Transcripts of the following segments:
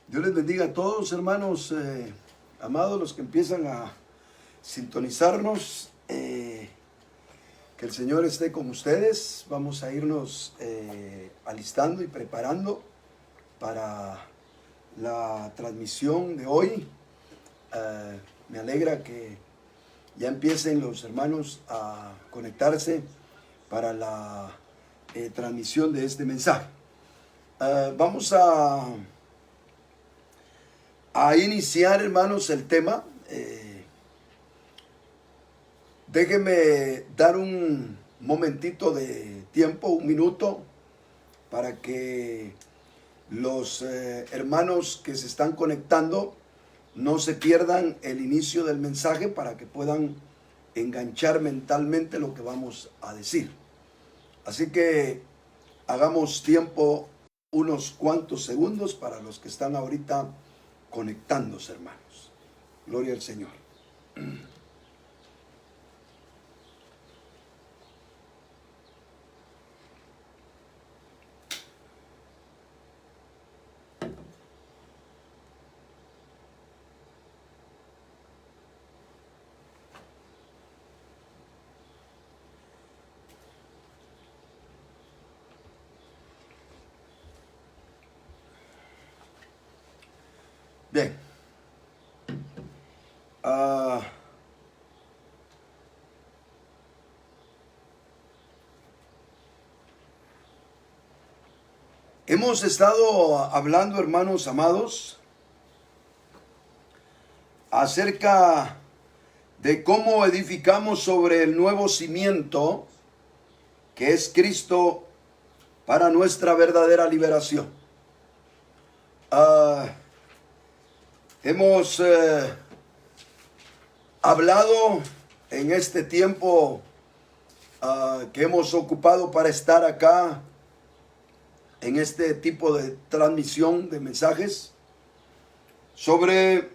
Dios les bendiga a todos, hermanos, amados, los que empiezan a sintonizarnos. Que el Señor esté con ustedes. Vamos a irnos alistando y preparando para la transmisión de hoy. Me alegra que ya empiecen los hermanos a conectarse para la transmisión de este mensaje. Vamos a iniciar, hermanos, el tema. Déjenme dar un momentito de tiempo, un minuto, para que los hermanos que se están conectando no se pierdan el inicio del mensaje, para que puedan enganchar mentalmente lo que vamos a decir. Así que hagamos tiempo, unos cuantos segundos, para los que están ahorita conectándose, hermanos. Gloria al Señor. Bien. Hemos estado hablando, hermanos amados, acerca de cómo edificamos sobre el nuevo cimiento que es Cristo para nuestra verdadera liberación. Hemos hablado en este tiempo que hemos ocupado para estar acá en este tipo de transmisión de mensajes sobre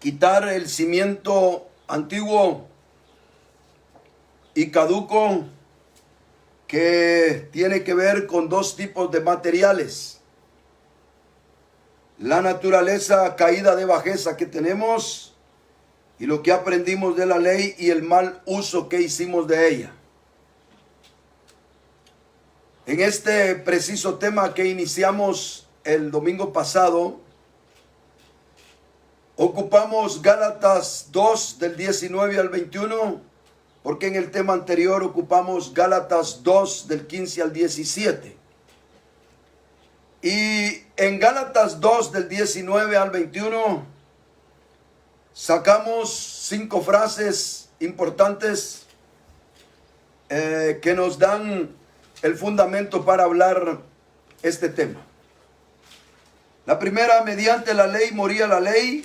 quitar el cimiento antiguo y caduco, que tiene que ver con dos tipos de materiales: la naturaleza caída de bajeza que tenemos y lo que aprendimos de la ley y el mal uso que hicimos de ella. En este preciso tema que iniciamos el domingo pasado, ocupamos Gálatas 2 del 19 al 21, porque en el tema anterior ocupamos Gálatas 2 del 15 al 17. Y en Gálatas 2 del 19 al 21 sacamos 5 frases importantes que nos dan el fundamento para hablar este tema. La primera: mediante la ley moría la ley,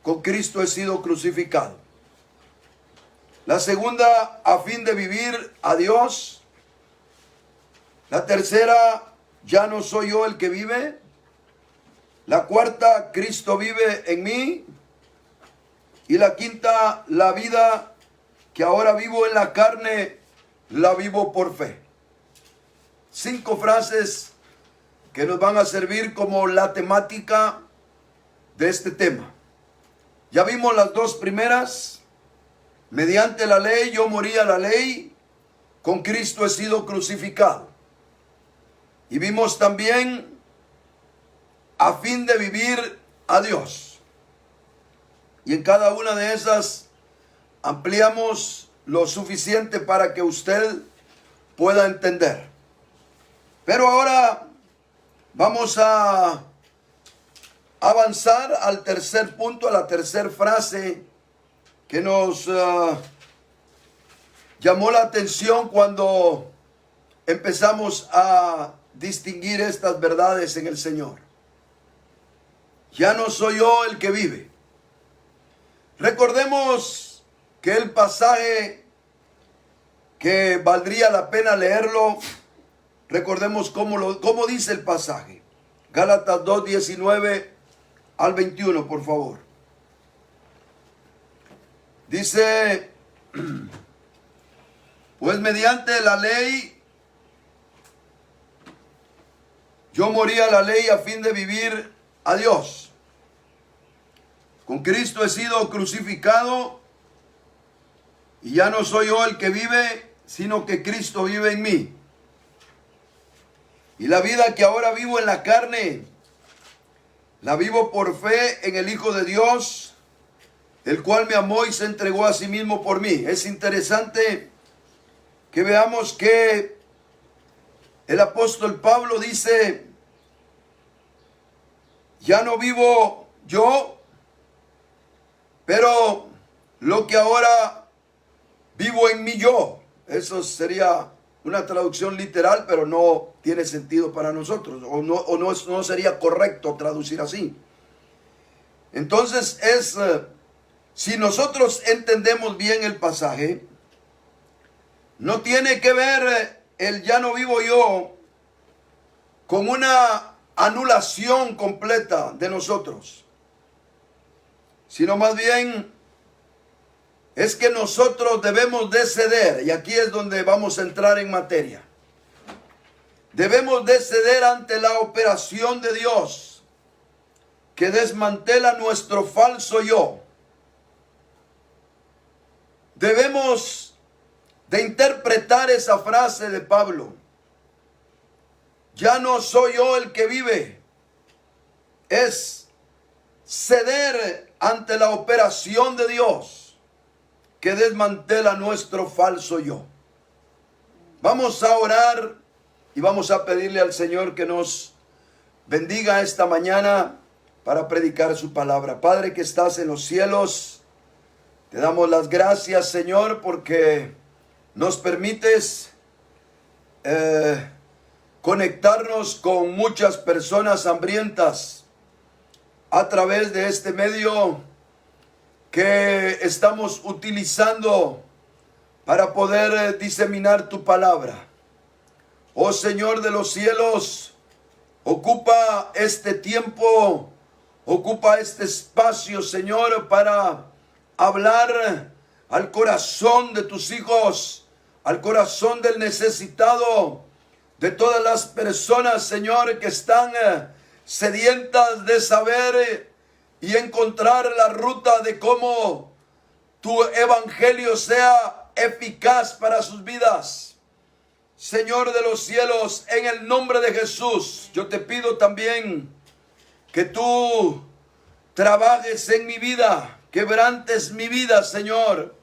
con Cristo he sido crucificado. La segunda: a fin de vivir a Dios. La tercera: ya no soy yo el que vive. La cuarta: Cristo vive en mí. Y la quinta: la vida que ahora vivo en la carne, la vivo por fe. 5 frases que nos van a servir como la temática de este tema. Ya vimos las 2 primeras. Mediante la ley yo morí a la ley, con Cristo he sido crucificado. Y vimos también: a fin de vivir a Dios. Y en cada una de esas ampliamos lo suficiente para que usted pueda entender. Pero ahora vamos a avanzar al tercer punto, a la tercera frase que nos llamó la atención cuando empezamos a distinguir estas verdades en el Señor. Ya no soy yo el que vive. Recordemos que el pasaje, que valdría la pena leerlo, recordemos cómo dice el pasaje. Gálatas 2, 19 al 21, por favor. Dice: pues mediante la ley yo morí a la ley a fin de vivir a Dios. Con Cristo he sido crucificado y ya no soy yo el que vive, sino que Cristo vive en mí. Y la vida que ahora vivo en la carne, la vivo por fe en el Hijo de Dios, el cual me amó y se entregó a sí mismo por mí. Es interesante que veamos que el apóstol Pablo dice, ya no vivo yo, pero lo que ahora vivo en mí yo. Eso sería una traducción literal, pero no tiene sentido para nosotros, no sería correcto traducir así. Entonces si nosotros entendemos bien el pasaje, no tiene que ver el ya no vivo yo con una anulación completa de nosotros, sino más bien es que nosotros debemos de ceder, y aquí es donde vamos a entrar en materia. Debemos de ceder ante la operación de Dios que desmantela nuestro falso yo. Debemos de interpretar esa frase de Pablo. Ya no soy yo el que vive. Es ceder ante la operación de Dios que desmantela nuestro falso yo. Vamos a orar y vamos a pedirle al Señor que nos bendiga esta mañana para predicar su palabra. Padre que estás en los cielos, te damos las gracias, Señor, porque nos permites conectarnos con muchas personas hambrientas a través de este medio que estamos utilizando para poder diseminar tu palabra. Oh Señor de los cielos, ocupa este tiempo, ocupa este espacio, Señor, para hablar al corazón de tus hijos, al corazón del necesitado, de todas las personas, Señor, que están sedientas de saber y encontrar la ruta de cómo tu evangelio sea eficaz para sus vidas. Señor de los cielos, en el nombre de Jesús, yo te pido también que tú trabajes en mi vida, quebrantes mi vida, Señor.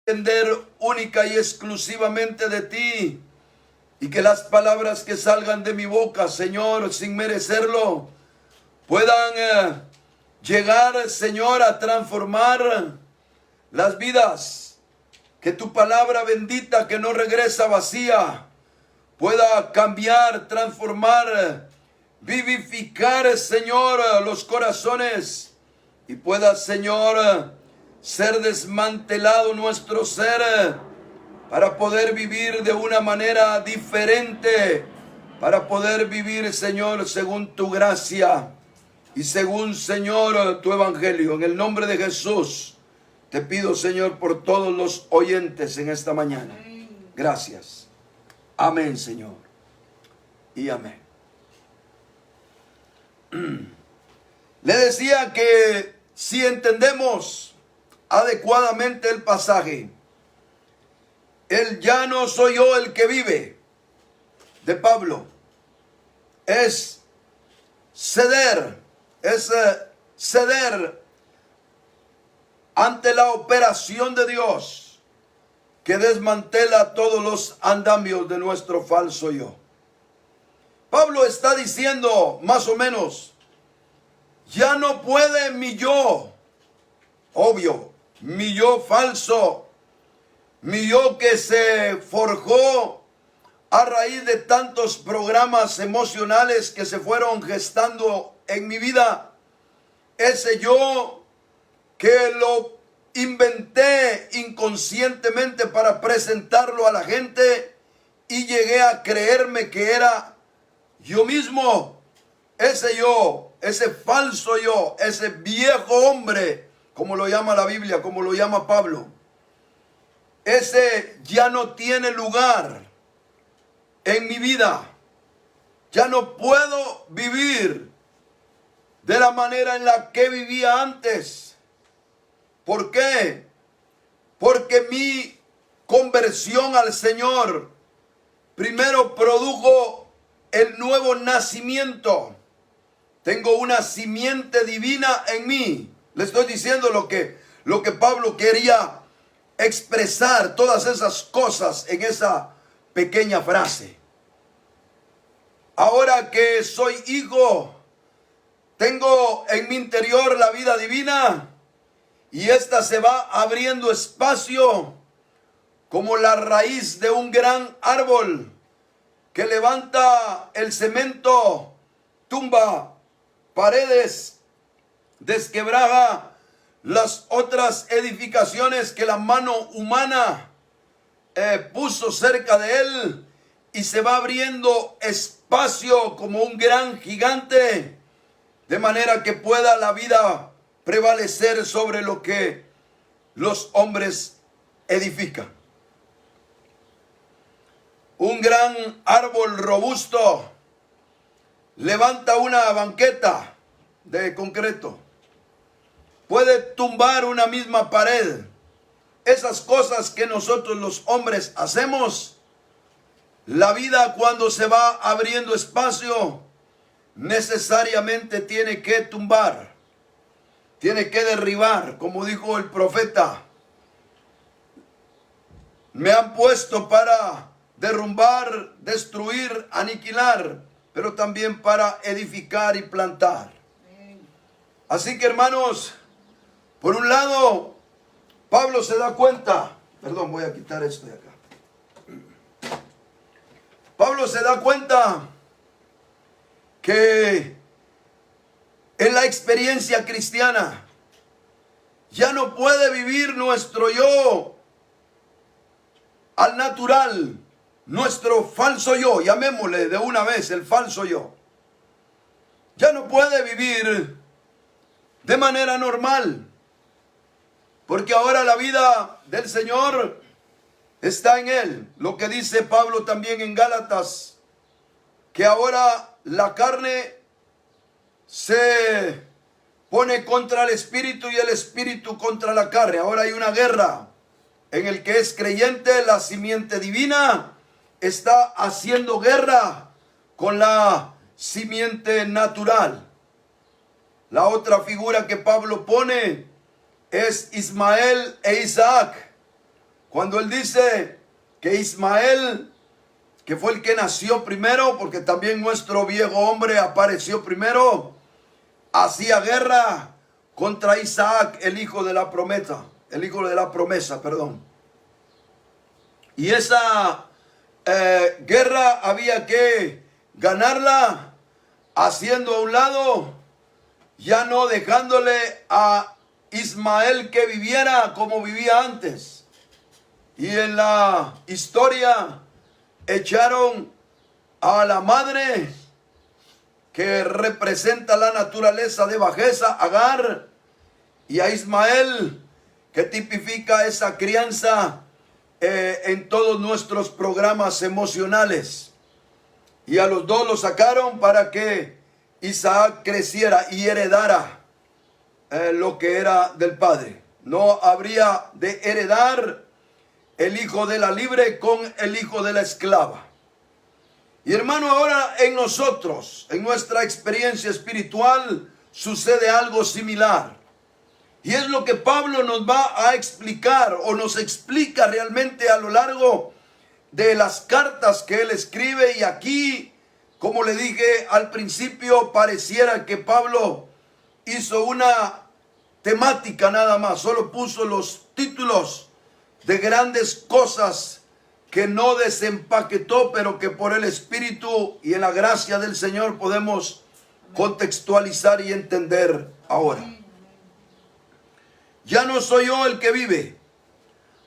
Entender única y exclusivamente de ti, y que las palabras que salgan de mi boca, Señor, sin merecerlo, puedan llegar, Señor, a transformar las vidas. Que tu palabra bendita, que no regresa vacía, pueda cambiar, transformar, vivificar, Señor, los corazones, y pueda, Señor, ser desmantelado nuestro ser para poder vivir de una manera diferente, para poder vivir, Señor, según tu gracia y según, Señor, tu evangelio. En el nombre de Jesús te pido, Señor, por todos los oyentes en esta mañana. Gracias. Amén, Señor. Y amén. Le decía que si entendemos adecuadamente el pasaje, el ya no soy yo el que vive de Pablo, es ceder ante la operación de Dios que desmantela todos los andamios de nuestro falso yo. Pablo está diciendo más o menos, ya no puede mi yo, obvio, mi yo falso, mi yo que se forjó a raíz de tantos programas emocionales que se fueron gestando en mi vida, ese yo que lo inventé inconscientemente para presentarlo a la gente y llegué a creerme que era yo mismo, ese yo, ese falso yo, ese viejo hombre, como lo llama la Biblia, como lo llama Pablo. Ese ya no tiene lugar en mi vida. Ya no puedo vivir de la manera en la que vivía antes. ¿Por qué? Porque mi conversión al Señor primero produjo el nuevo nacimiento. Tengo una simiente divina en mí. Le estoy diciendo lo que Pablo quería expresar, todas esas cosas en esa pequeña frase. Ahora que soy hijo, tengo en mi interior la vida divina y esta se va abriendo espacio como la raíz de un gran árbol que levanta el cemento, tumba paredes, desquebraja las otras edificaciones que la mano humana puso cerca de él, y se va abriendo espacio como un gran gigante, de manera que pueda la vida prevalecer sobre lo que los hombres edifican. Un gran árbol robusto levanta una banqueta de concreto. Puede tumbar una misma pared. Esas cosas que nosotros los hombres hacemos, la vida cuando se va abriendo espacio, necesariamente tiene que tumbar, tiene que derribar, como dijo el profeta. Me han puesto para derrumbar, destruir, aniquilar, pero también para edificar y plantar. Así que, hermanos, por un lado, Pablo se da cuenta, perdón, voy a quitar esto de acá. Pablo se da cuenta que en la experiencia cristiana ya no puede vivir nuestro yo al natural, nuestro falso yo, llamémosle de una vez el falso yo. Ya no puede vivir de manera normal, porque ahora la vida del Señor está en él. Lo que dice Pablo también en Gálatas, que ahora la carne se pone contra el espíritu y el espíritu contra la carne. Ahora hay una guerra en el que es creyente. La simiente divina está haciendo guerra con la simiente natural. La otra figura que Pablo pone es Ismael e Isaac. Cuando él dice que Ismael, que fue el que nació primero, porque también nuestro viejo hombre apareció primero, hacía guerra contra Isaac, el hijo de la promesa, perdón. Y esa guerra había que ganarla haciendo a un lado, ya no dejándole a Ismael que viviera como vivía antes. Y en la historia echaron a la madre, que representa la naturaleza de bajeza, Agar, y a Ismael, que tipifica esa crianza en todos nuestros programas emocionales. Y a los dos los sacaron para que Isaac creciera y heredara lo que era del padre. No habría de heredar el hijo de la libre con el hijo de la esclava. Y hermano, ahora en nosotros, en nuestra experiencia espiritual, sucede algo similar. Y es lo que Pablo nos va a explicar, o nos explica realmente a lo largo de las cartas que él escribe. Y aquí, como le dije al principio, pareciera que Pablo hizo una temática nada más, solo puso los títulos de grandes cosas que no desempaquetó, pero que por el Espíritu y en la gracia del Señor podemos contextualizar y entender ahora. Ya no soy yo el que vive.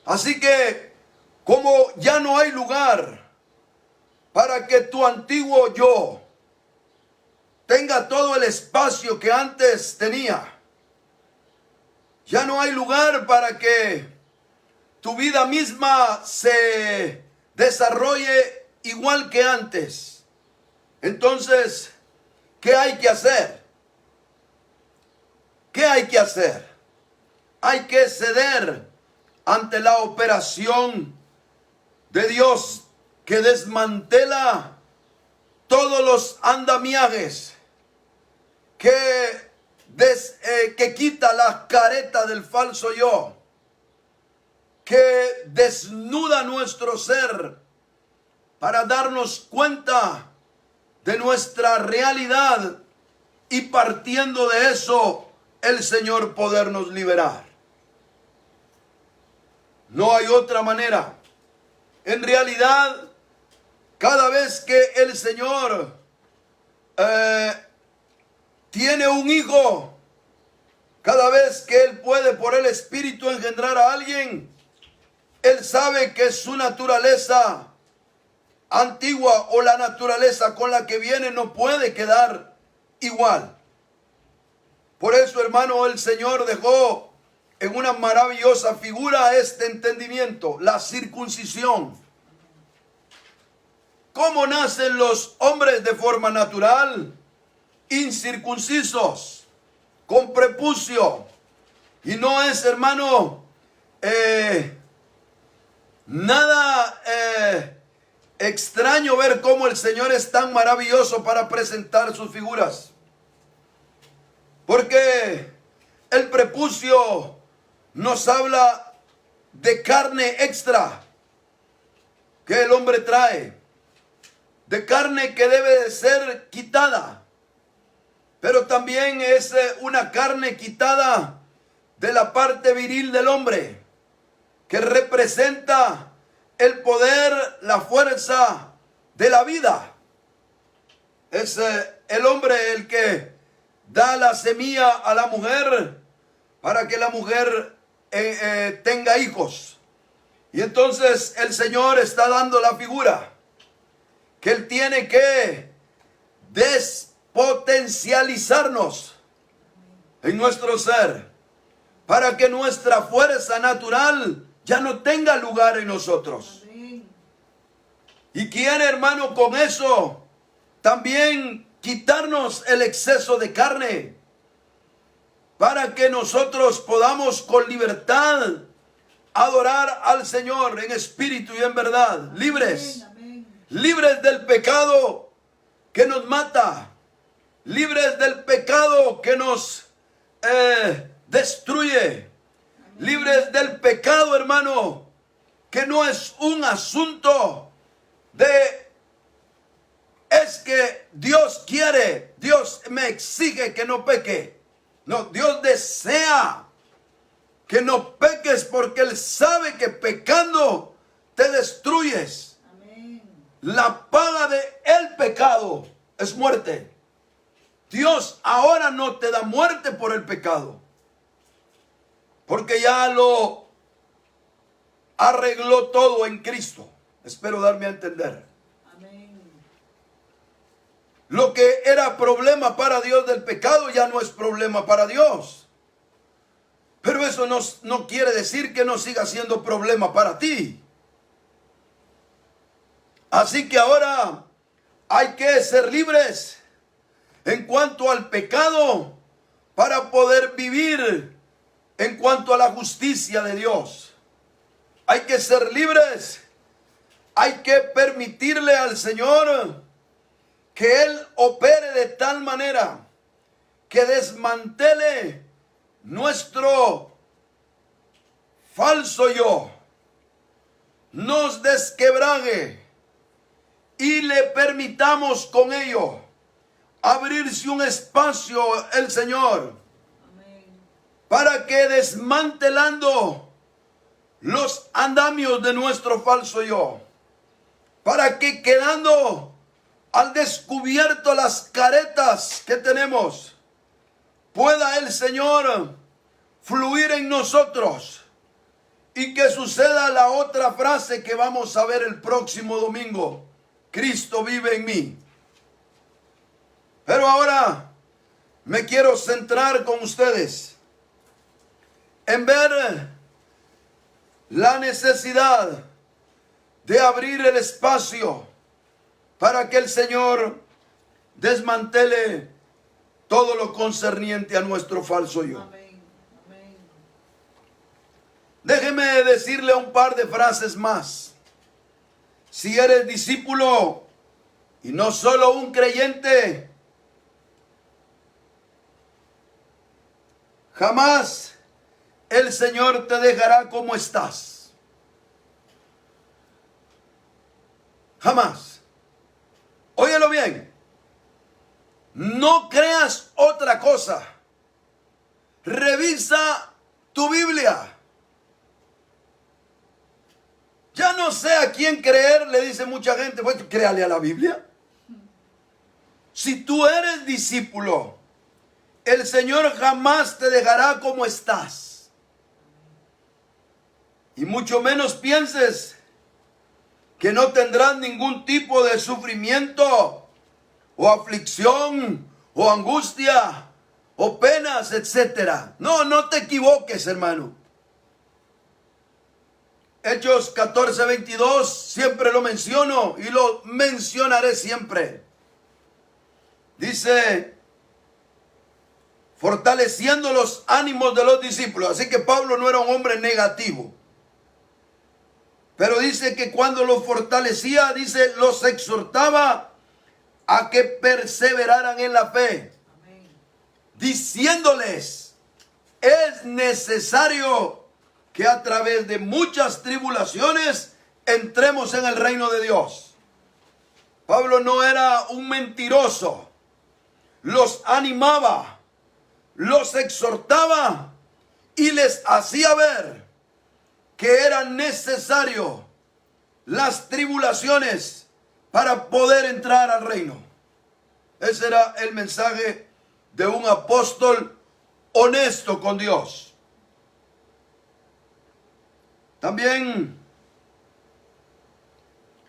Así que, como ya no hay lugar para que tu antiguo yo tenga todo el espacio que antes tenía, ya no hay lugar para que tu vida misma se desarrolle igual que antes. Entonces, ¿qué hay que hacer? ¿qué hay que hacer? Hay que ceder ante la operación de Dios que desmantela todos los andamiajes, que quita la careta del falso yo, que desnuda nuestro ser para darnos cuenta de nuestra realidad y partiendo de eso el Señor podernos liberar. No hay otra manera. En realidad, cada vez que el Señor tiene un hijo, cada vez que Él puede por el Espíritu engendrar a alguien, Él sabe que su naturaleza antigua o la naturaleza con la que viene no puede quedar igual. Por eso, hermano, el Señor dejó en una maravillosa figura este entendimiento, la circuncisión. ¿Cómo nacen los hombres de forma natural? Incircuncisos, con prepucio. Y no es, hermano, nada extraño ver cómo el Señor es tan maravilloso para presentar sus figuras. Porque el prepucio nos habla de carne extra que el hombre trae, de carne que debe de ser quitada, pero también es una carne quitada de la parte viril del hombre, que representa el poder, la fuerza de la vida. Es el hombre el que da la semilla a la mujer para que la mujer tenga hijos. Y entonces el Señor está dando la figura que Él tiene que despotencializarnos en nuestro ser para que nuestra fuerza natural ya no tenga lugar en nosotros. Y quiere, hermano, con eso también quitarnos el exceso de carne para que nosotros podamos con libertad adorar al Señor en espíritu y en verdad, libres, libres del pecado que nos mata, libres del pecado que nos destruye, libres del pecado, hermano, que no es un asunto de es que Dios quiere, Dios me exige que no peque. No, Dios desea que no peques porque Él sabe que pecando te destruyes. Amén. La paga de el pecado es muerte. Dios ahora no te da muerte por el pecado, porque ya lo arregló todo en Cristo. Espero darme a entender. Lo que era problema para Dios del pecado ya no es problema para Dios. Pero eso no quiere decir que no siga siendo problema para ti. Así que ahora hay que ser libres en cuanto al pecado para poder vivir en cuanto a la justicia de Dios. Hay que ser libres. Hay que permitirle al Señor que Él opere de tal manera que desmantele nuestro falso yo, nos desquebraje y le permitamos con ello abrirse un espacio el Señor. Amén. Para que desmantelando los andamios de nuestro falso yo, para que quedando al descubierto las caretas que tenemos, pueda el Señor fluir en nosotros y que suceda la otra frase que vamos a ver el próximo domingo: Cristo vive en mí. Pero ahora me quiero centrar con ustedes en ver la necesidad de abrir el espacio para que el Señor desmantele todo lo concerniente a nuestro falso yo. Amén. Amén. Déjeme decirle un par de frases más. Si eres discípulo y no solo un creyente, jamás el Señor te dejará como estás. Jamás. Óyelo bien. No creas otra cosa. Revisa tu Biblia. Ya no sé a quién creer, le dice mucha gente. Pues créale a la Biblia. Si tú eres discípulo, el Señor jamás te dejará como estás. Y mucho menos pienses que no tendrás ningún tipo de sufrimiento o aflicción o angustia o penas, etc. No, no te equivoques, hermano. Hechos 14:22, siempre lo menciono y lo mencionaré siempre. Dice, fortaleciendo los ánimos de los discípulos. Así que Pablo no era un hombre negativo. Pero dice que cuando los fortalecía, dice, los exhortaba a que perseveraran en la fe. Amén. Diciéndoles, es necesario que a través de muchas tribulaciones entremos en el reino de Dios. Pablo no era un mentiroso. Los animaba, los exhortaba y les hacía ver que era necesario las tribulaciones para poder entrar al reino. Ese era el mensaje de un apóstol honesto con Dios. También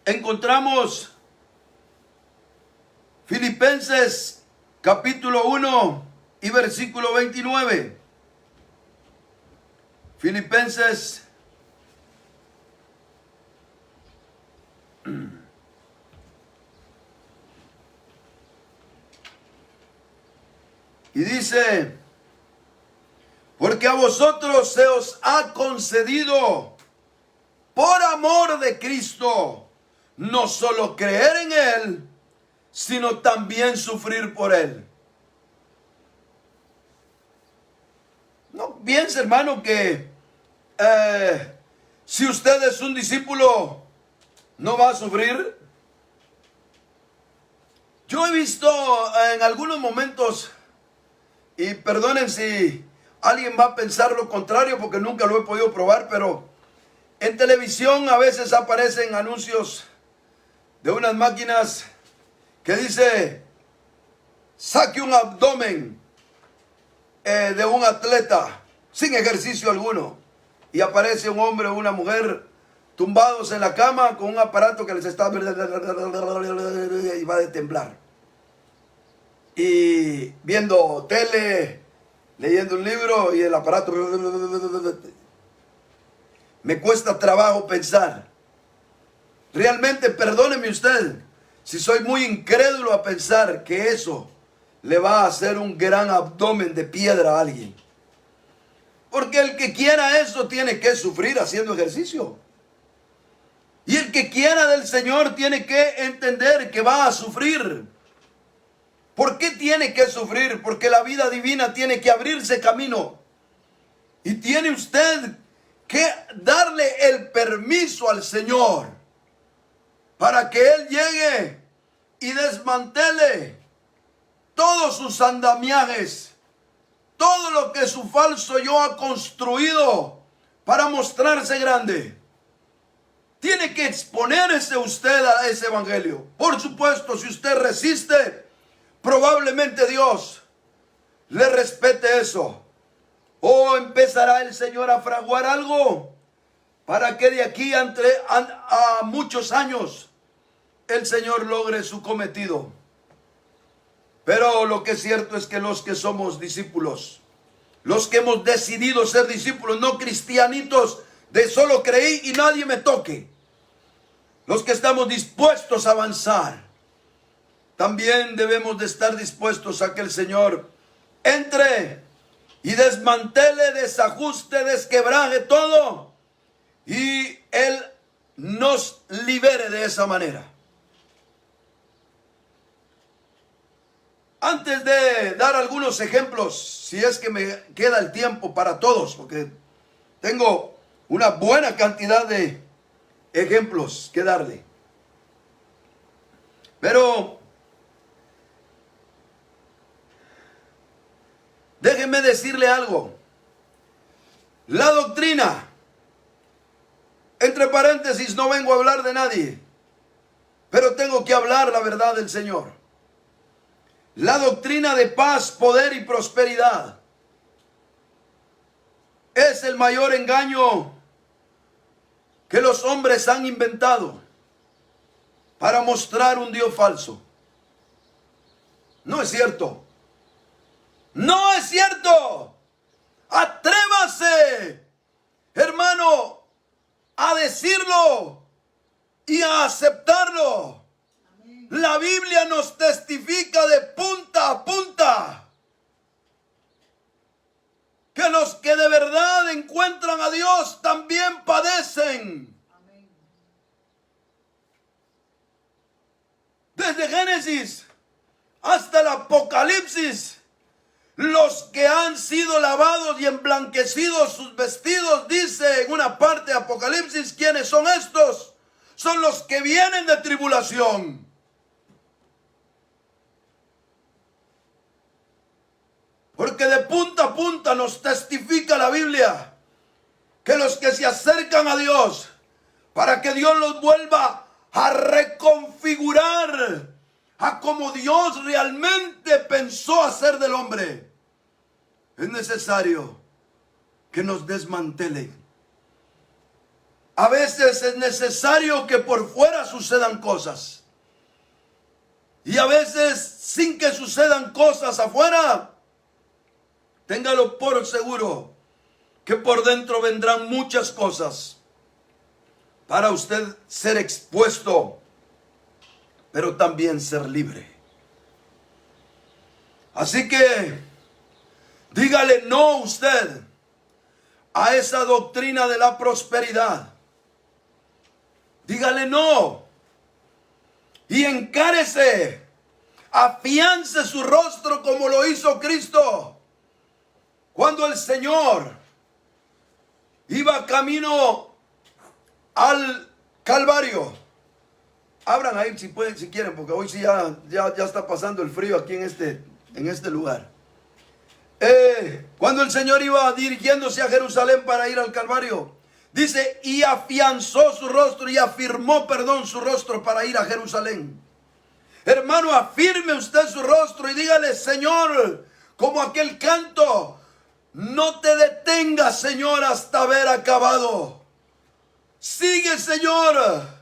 encontramos Filipenses capítulo 1 y versículo 29. Filipenses y dice, porque a vosotros se os ha concedido por amor de Cristo no solo creer en Él, sino también sufrir por Él. No piense, hermano, que si usted es un discípulo, no va a sufrir. Yo he visto en algunos momentos, y perdonen si alguien va a pensar lo contrario, porque nunca lo he podido probar, pero en televisión a veces aparecen anuncios de unas máquinas que dice, saque un abdomen de un atleta sin ejercicio alguno. Y aparece un hombre o una mujer tumbados en la cama con un aparato que les está y va a temblar. Y viendo tele, leyendo un libro y el aparato. Me cuesta trabajo pensar. Realmente, perdóneme usted, si soy muy incrédulo a pensar que eso le va a hacer un gran abdomen de piedra a alguien. Porque el que quiera eso tiene que sufrir haciendo ejercicio. Y el que quiera del Señor tiene que entender que va a sufrir. ¿Por qué tiene que sufrir? Porque la vida divina tiene que abrirse camino. Y tiene usted que darle el permiso al Señor para que Él llegue y desmantele todos sus andamiajes, todo lo que su falso yo ha construido para mostrarse grande. Tiene que exponerse usted a ese evangelio. Por supuesto, si usted resiste, probablemente Dios le respete eso. O empezará el Señor a fraguar algo para que de aquí a muchos años el Señor logre su cometido. Pero lo que es cierto es que los que somos discípulos, los que hemos decidido ser discípulos, no cristianitos de solo creí y nadie me toque, los que estamos dispuestos a avanzar, también debemos de estar dispuestos a que el Señor entre y desmantele, desajuste, desquebraje todo, y Él nos libere de esa manera. Antes de dar algunos ejemplos, si es que me queda el tiempo para todos, porque tengo una buena cantidad de ejemplos que darle. Pero déjenme decirle algo. La doctrina, entre paréntesis, no vengo a hablar de nadie, pero tengo que hablar la verdad del Señor. La doctrina de paz, poder y prosperidad es el mayor engaño que los hombres han inventado para mostrar un Dios falso. No es cierto. No es cierto. Atrévase, hermano, a decirlo y a aceptarlo. La Biblia nos testifica de punta a punta que los que de verdad encuentran a Dios también padecen. Desde Génesis hasta el Apocalipsis, los que han sido lavados y emblanquecidos sus vestidos, dice en una parte de Apocalipsis, ¿quiénes son estos? Son los que vienen de tribulación. Porque de punta a punta nos testifica la Biblia que los que se acercan a Dios, para que Dios los vuelva a reconfigurar a como Dios realmente pensó hacer del hombre, es necesario que nos desmantelen. A veces es necesario que por fuera sucedan cosas. Y a veces, sin que sucedan cosas afuera, téngalo por seguro que por dentro vendrán muchas cosas para usted ser expuesto, pero también ser libre. Así que dígale no usted a esa doctrina de la prosperidad. Dígale no. Y encárese, afiance su rostro como lo hizo Cristo. Cuando el Señor iba camino al Calvario. Abran ahí si pueden, si quieren, porque hoy sí ya está pasando el frío aquí en este lugar. Cuando el Señor iba dirigiéndose a Jerusalén para ir al Calvario, dice, y afianzó su rostro y afirmó, su rostro para ir a Jerusalén. Hermano, afirme usted su rostro y dígale, Señor, como aquel canto, no te detengas, Señor, hasta haber acabado. Sigue, Señor.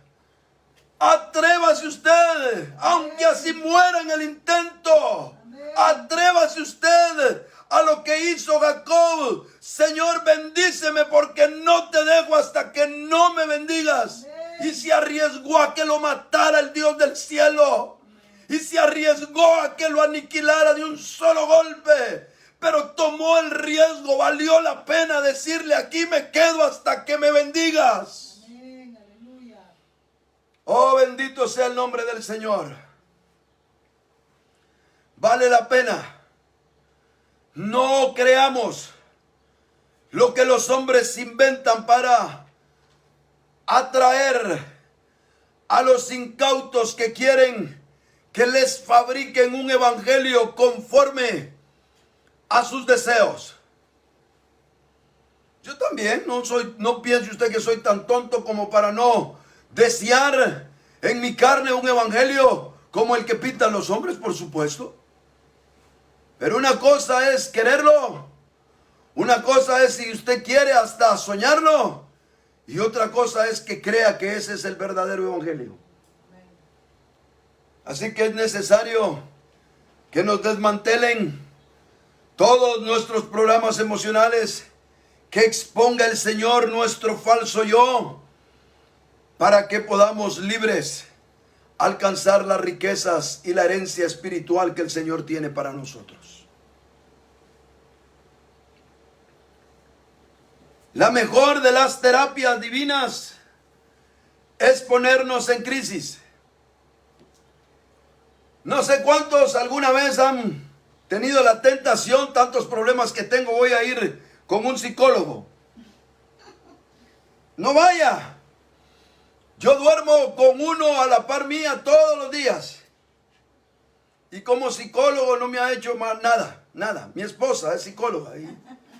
Atrévase usted, aunque así muera en el intento. Atrévase usted a lo que hizo Jacob. Señor, bendíceme porque no te dejo hasta que no me bendigas. Y se arriesgó a que lo matara el Dios del cielo. Y se arriesgó a que lo aniquilara de un solo golpe. Pero tomó el riesgo, valió la pena decirle, aquí me quedo hasta que me bendigas. Amén, aleluya. Oh, bendito sea el nombre del Señor. Vale la pena. No creamos lo que los hombres inventan para atraer a los incautos que quieren que les fabriquen un evangelio conforme a sus deseos. Yo también no piense usted que soy tan tonto como para no desear en mi carne un evangelio como el que pintan los hombres, por supuesto. Pero una cosa es quererlo, una cosa es si usted quiere hasta soñarlo, y otra cosa es que crea que ese es el verdadero evangelio. Así que es necesario que nos desmantelen todos nuestros programas emocionales, que exponga el Señor nuestro falso yo, para que podamos libres alcanzar las riquezas y la herencia espiritual que el Señor tiene para nosotros. La mejor de las terapias divinas es ponernos en crisis. No sé cuántos alguna vez han tenido la tentación, tantos problemas que tengo, voy a ir con un psicólogo. No vaya. Yo duermo con uno a la par mía todos los días. Y como psicólogo no me ha hecho más nada. Mi esposa es psicóloga y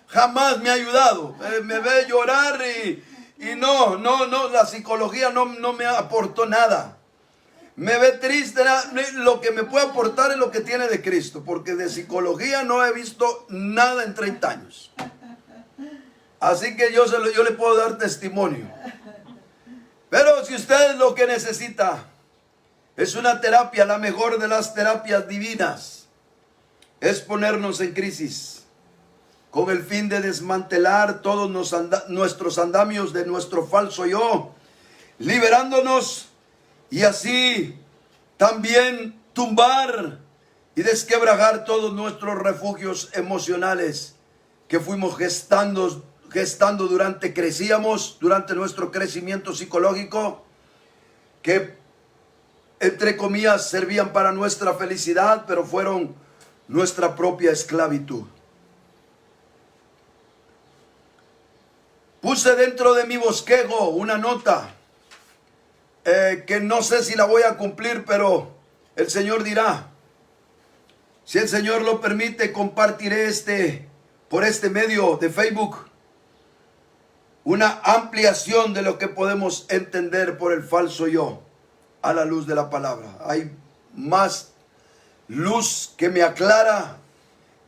jamás me ha ayudado. Me ve llorar y no, la psicología no me aportó nada. Me ve triste, lo que me puede aportar es lo que tiene de Cristo, porque de psicología no he visto nada en 30 años. Así que yo le puedo dar testimonio. Pero si usted lo que necesita es una terapia, la mejor de las terapias divinas, es ponernos en crisis, con el fin de desmantelar todos nuestros andamios de nuestro falso yo, liberándonos y así también tumbar y desquebrajar todos nuestros refugios emocionales que fuimos gestando durante nuestro crecimiento psicológico, que entre comillas servían para nuestra felicidad, pero fueron nuestra propia esclavitud. Puse dentro de mi bosquejo una nota que no sé si la voy a cumplir, pero el Señor dirá. Si el Señor lo permite, compartiré por este medio de Facebook una ampliación de lo que podemos entender por el falso yo a la luz de la palabra. Hay más luz que me aclara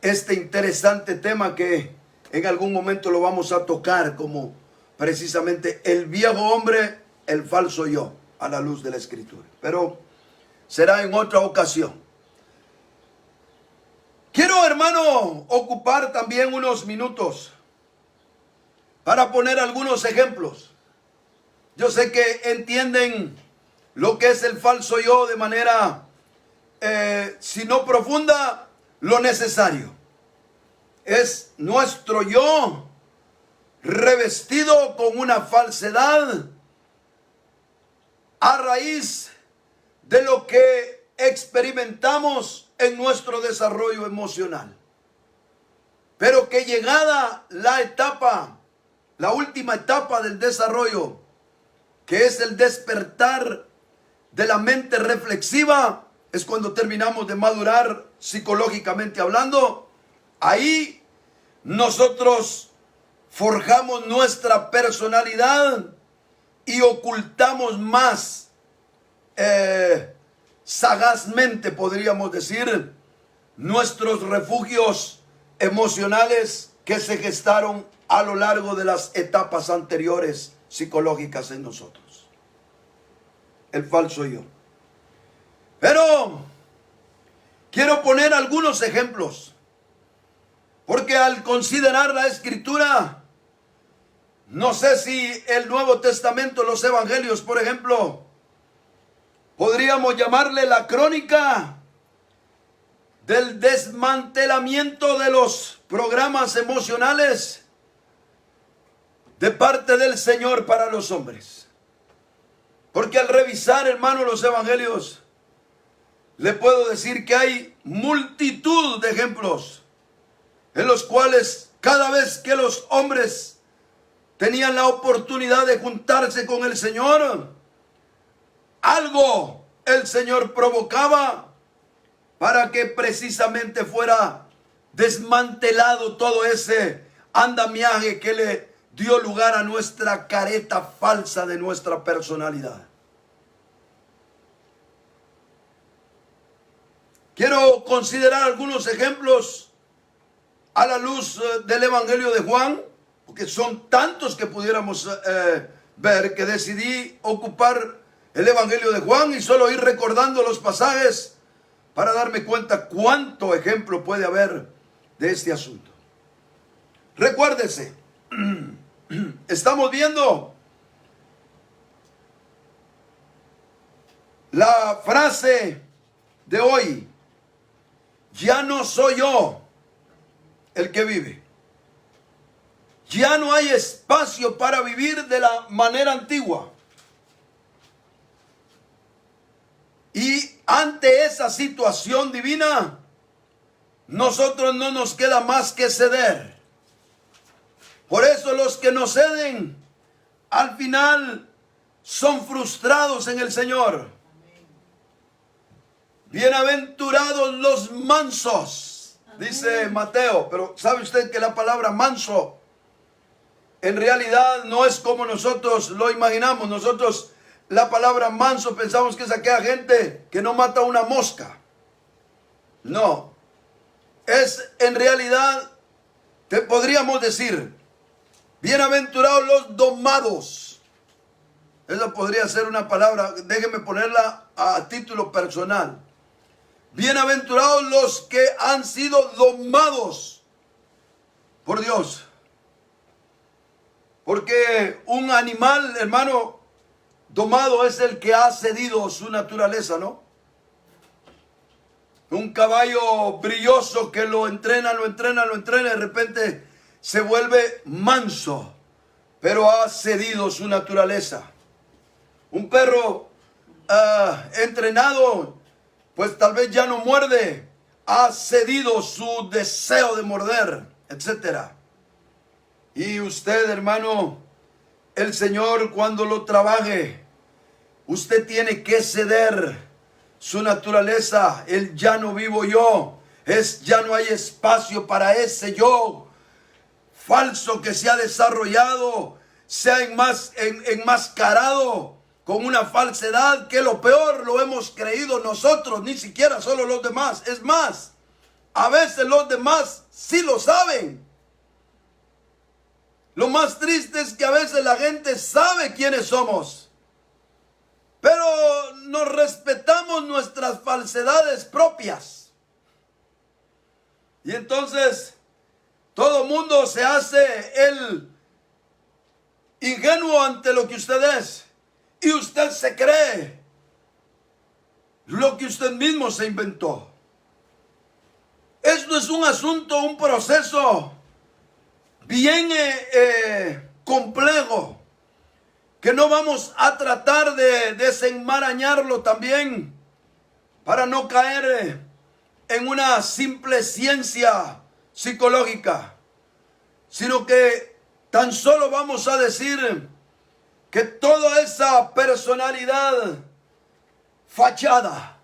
este interesante tema que en algún momento lo vamos a tocar, como precisamente el viejo hombre, el falso yo, a la luz de la Escritura. Pero será en otra ocasión. Quiero, hermano, ocupar también unos minutos para poner algunos ejemplos. Yo sé que entienden lo que es el falso yo de manera, si no profunda, lo necesario. Es nuestro yo revestido con una falsedad a raíz de lo que experimentamos en nuestro desarrollo emocional. Pero que llegada la última etapa del desarrollo, que es el despertar de la mente reflexiva, es cuando terminamos de madurar psicológicamente hablando. Ahí nosotros forjamos nuestra personalidad y ocultamos más sagazmente, podríamos decir, nuestros refugios emocionales que se gestaron a lo largo de las etapas anteriores psicológicas en nosotros. El falso yo. Pero quiero poner algunos ejemplos, porque al considerar la Escritura, no sé si el Nuevo Testamento, los Evangelios, por ejemplo, podríamos llamarle la crónica del desmantelamiento de los programas emocionales de parte del Señor para los hombres. Porque al revisar, hermano, los Evangelios, le puedo decir que hay multitud de ejemplos en los cuales cada vez que los hombres tenían la oportunidad de juntarse con el Señor, algo el Señor provocaba para que precisamente fuera desmantelado todo ese andamiaje que le dio lugar a nuestra careta falsa de nuestra personalidad. Quiero considerar algunos ejemplos a la luz del Evangelio de Juan, porque son tantos que pudiéramos ver, que decidí ocupar el Evangelio de Juan y solo ir recordando los pasajes para darme cuenta cuánto ejemplo puede haber de este asunto. Recuérdese, estamos viendo La frase de hoy: ya no soy yo el que vive. Ya no hay espacio para vivir de la manera antigua. Y ante esa situación divina, nosotros no nos queda más que ceder. Por eso los que no ceden, al final son frustrados en el Señor. Bienaventurados los mansos, dice Mateo. Pero ¿sabe usted que la palabra manso en realidad no es como nosotros lo imaginamos? Nosotros la palabra manso pensamos que es aquella gente que no mata una mosca. No. Es en realidad, te podríamos decir, bienaventurados los domados. Esa podría ser una palabra, déjenme ponerla a título personal. Bienaventurados los que han sido domados por Dios. Porque un animal, hermano, domado es el que ha cedido su naturaleza, ¿no? Un caballo brilloso que lo entrena, de repente se vuelve manso, pero ha cedido su naturaleza. Un perro entrenado, pues tal vez ya no muerde, ha cedido su deseo de morder, etc. Y usted, hermano, el Señor cuando lo trabaje, usted tiene que ceder su naturaleza. El ya no vivo yo, ya no hay espacio para ese yo falso que se ha desarrollado, se ha enmascarado con una falsedad que lo peor lo hemos creído nosotros, ni siquiera solo los demás. Es más, a veces los demás sí lo saben. Lo más triste es que a veces la gente sabe quiénes somos, pero nos respetamos nuestras falsedades propias. Y entonces todo mundo se hace el ingenuo ante lo que usted es. Y usted se cree lo que usted mismo se inventó. Esto es un asunto, un proceso bien complejo, que no vamos a tratar de desenmarañarlo también para no caer en una simple ciencia psicológica, sino que tan solo vamos a decir que toda esa personalidad fachada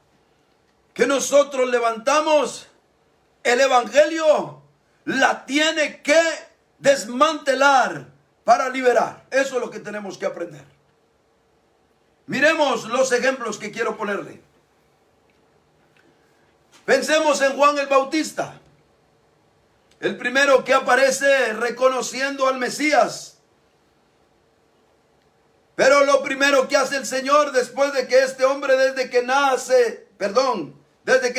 que nosotros levantamos, el Evangelio la tiene que desmantelar para liberar. Eso es lo que tenemos que aprender. Miremos los ejemplos que quiero ponerle. Pensemos en Juan el Bautista, el primero que aparece reconociendo al Mesías. Pero lo primero que hace el Señor después de que este hombre desde que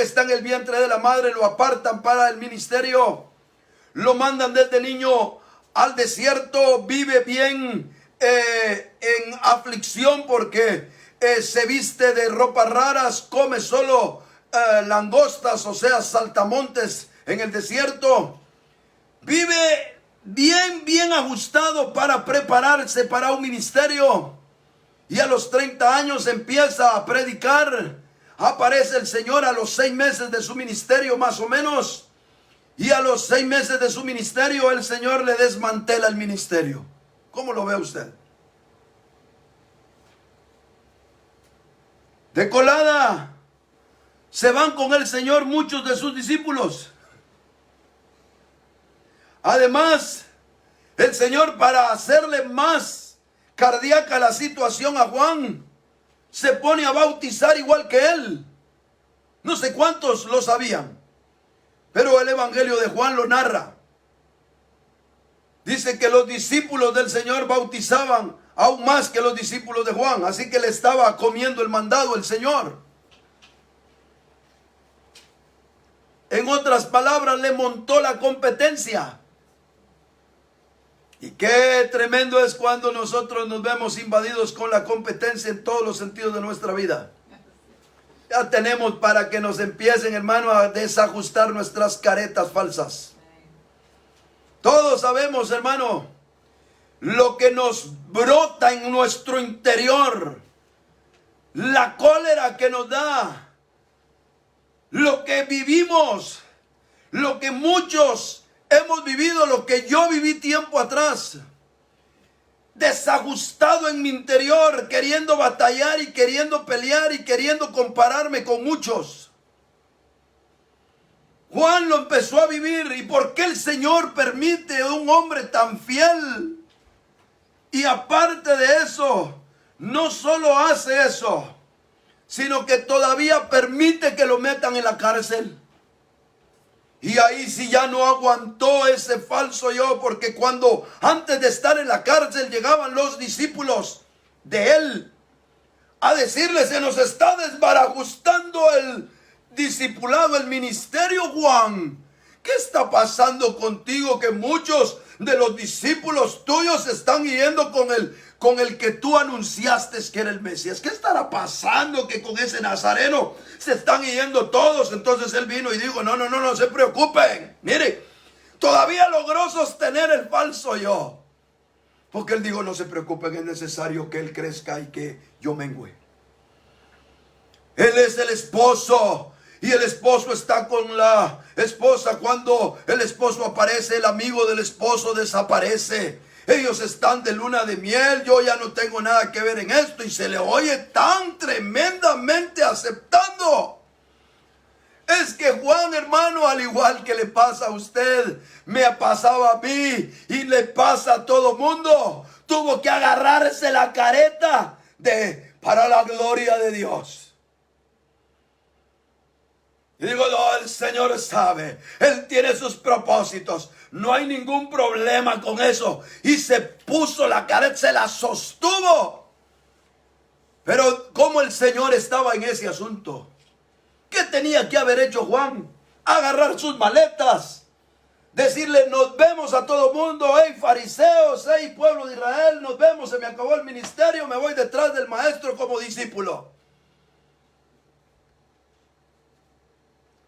está en el vientre de la madre lo apartan para el ministerio, lo mandan desde niño al desierto, vive bien en aflicción porque se viste de ropas raras, come solo langostas, o sea, saltamontes en el desierto. Vive bien ajustado para prepararse para un ministerio. Y a los 30 años empieza a predicar. Aparece el Señor a los 6 meses de su ministerio más o menos. Y a los 6 meses de su ministerio el Señor le desmantela el ministerio. ¿Cómo lo ve usted? De colada se van con el Señor muchos de sus discípulos. Además, el Señor, para hacerle más cardíaca la situación a Juan, se pone a bautizar igual que él. No sé cuántos lo sabían, pero el Evangelio de Juan lo narra. Dice que los discípulos del Señor bautizaban aún más que los discípulos de Juan, así que le estaba comiendo el mandado el Señor. En otras palabras, le montó la competencia. Y qué tremendo es cuando nosotros nos vemos invadidos con la competencia en todos los sentidos de nuestra vida. Ya tenemos para que nos empiecen, hermano, a desajustar nuestras caretas falsas. Todos sabemos, hermano, lo que nos brota en nuestro interior, la cólera que nos da, lo que vivimos, lo que muchos hemos vivido, lo que yo viví tiempo atrás, desajustado en mi interior, queriendo batallar y queriendo pelear y queriendo compararme con muchos. Juan lo empezó a vivir. ¿Y por qué el Señor permite a un hombre tan fiel? Y aparte de eso, no solo hace eso, sino que todavía permite que lo metan en la cárcel. Y ahí sí ya no aguantó ese falso yo, porque cuando antes de estar en la cárcel llegaban los discípulos de él a decirle: se nos está desbarajustando el discipulado, el ministerio, Juan. ¿Qué está pasando contigo? Que muchos de los discípulos tuyos están yendo con el que tú anunciaste que era el Mesías. ¿Qué estará pasando que con ese nazareno se están yendo todos? Entonces él vino y dijo: no se preocupen. Mire, todavía logró sostener el falso yo. Porque él dijo: no se preocupen, es necesario que él crezca y que yo mengüe. Él es el esposo. Y el esposo está con la esposa. Cuando el esposo aparece, el amigo del esposo desaparece. Ellos están de luna de miel. Yo ya no tengo nada que ver en esto. Y se le oye tan tremendamente aceptando. Es que Juan, hermano, al igual que le pasa a usted, me ha pasado a mí y le pasa a todo mundo, tuvo que agarrarse la careta para la gloria de Dios. Y digo: no, el Señor sabe, Él tiene sus propósitos, no hay ningún problema con eso. Y se puso la careta, se la sostuvo. Pero ¿cómo el Señor estaba en ese asunto? ¿Qué tenía que haber hecho Juan? Agarrar sus maletas, decirle: nos vemos a todo mundo, hey fariseos, hey pueblo de Israel, nos vemos, se me acabó el ministerio, me voy detrás del maestro como discípulo.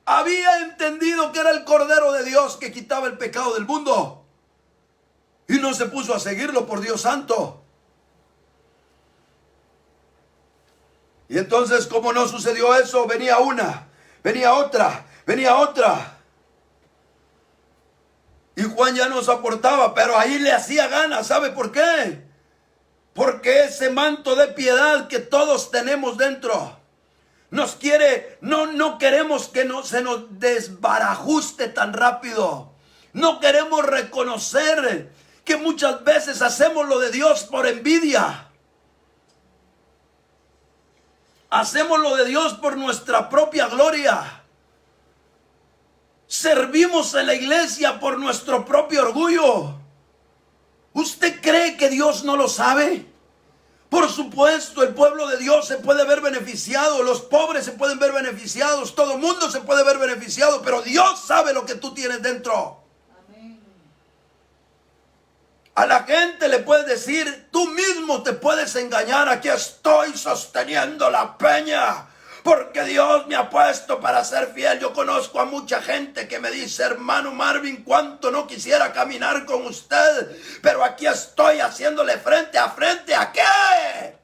Había entendido que era el Cordero de Dios que quitaba el pecado del mundo. Y no se puso a seguirlo, por Dios santo. Y entonces, como no sucedió eso, venía una, venía otra, venía otra. Y Juan ya no soportaba, pero ahí le hacía ganas. ¿Sabe por qué? Porque ese manto de piedad que todos tenemos dentro nos quiere, no queremos que se nos desbarajuste tan rápido. No queremos reconocer que muchas veces hacemos lo de Dios por envidia. Hacemos lo de Dios por nuestra propia gloria. Servimos en la iglesia por nuestro propio orgullo. ¿Usted cree que Dios no lo sabe? Por supuesto, el pueblo de Dios se puede ver beneficiado, los pobres se pueden ver beneficiados, todo el mundo se puede ver beneficiado, pero Dios sabe lo que tú tienes dentro. Amén. A la gente le puedes decir: tú mismo te puedes engañar, aquí estoy sosteniendo la peña, porque Dios me ha puesto para ser fiel. Yo conozco a mucha gente que me dice: hermano Marvin, cuánto no quisiera caminar con usted, pero aquí estoy haciéndole frente a frente. ¿A qué?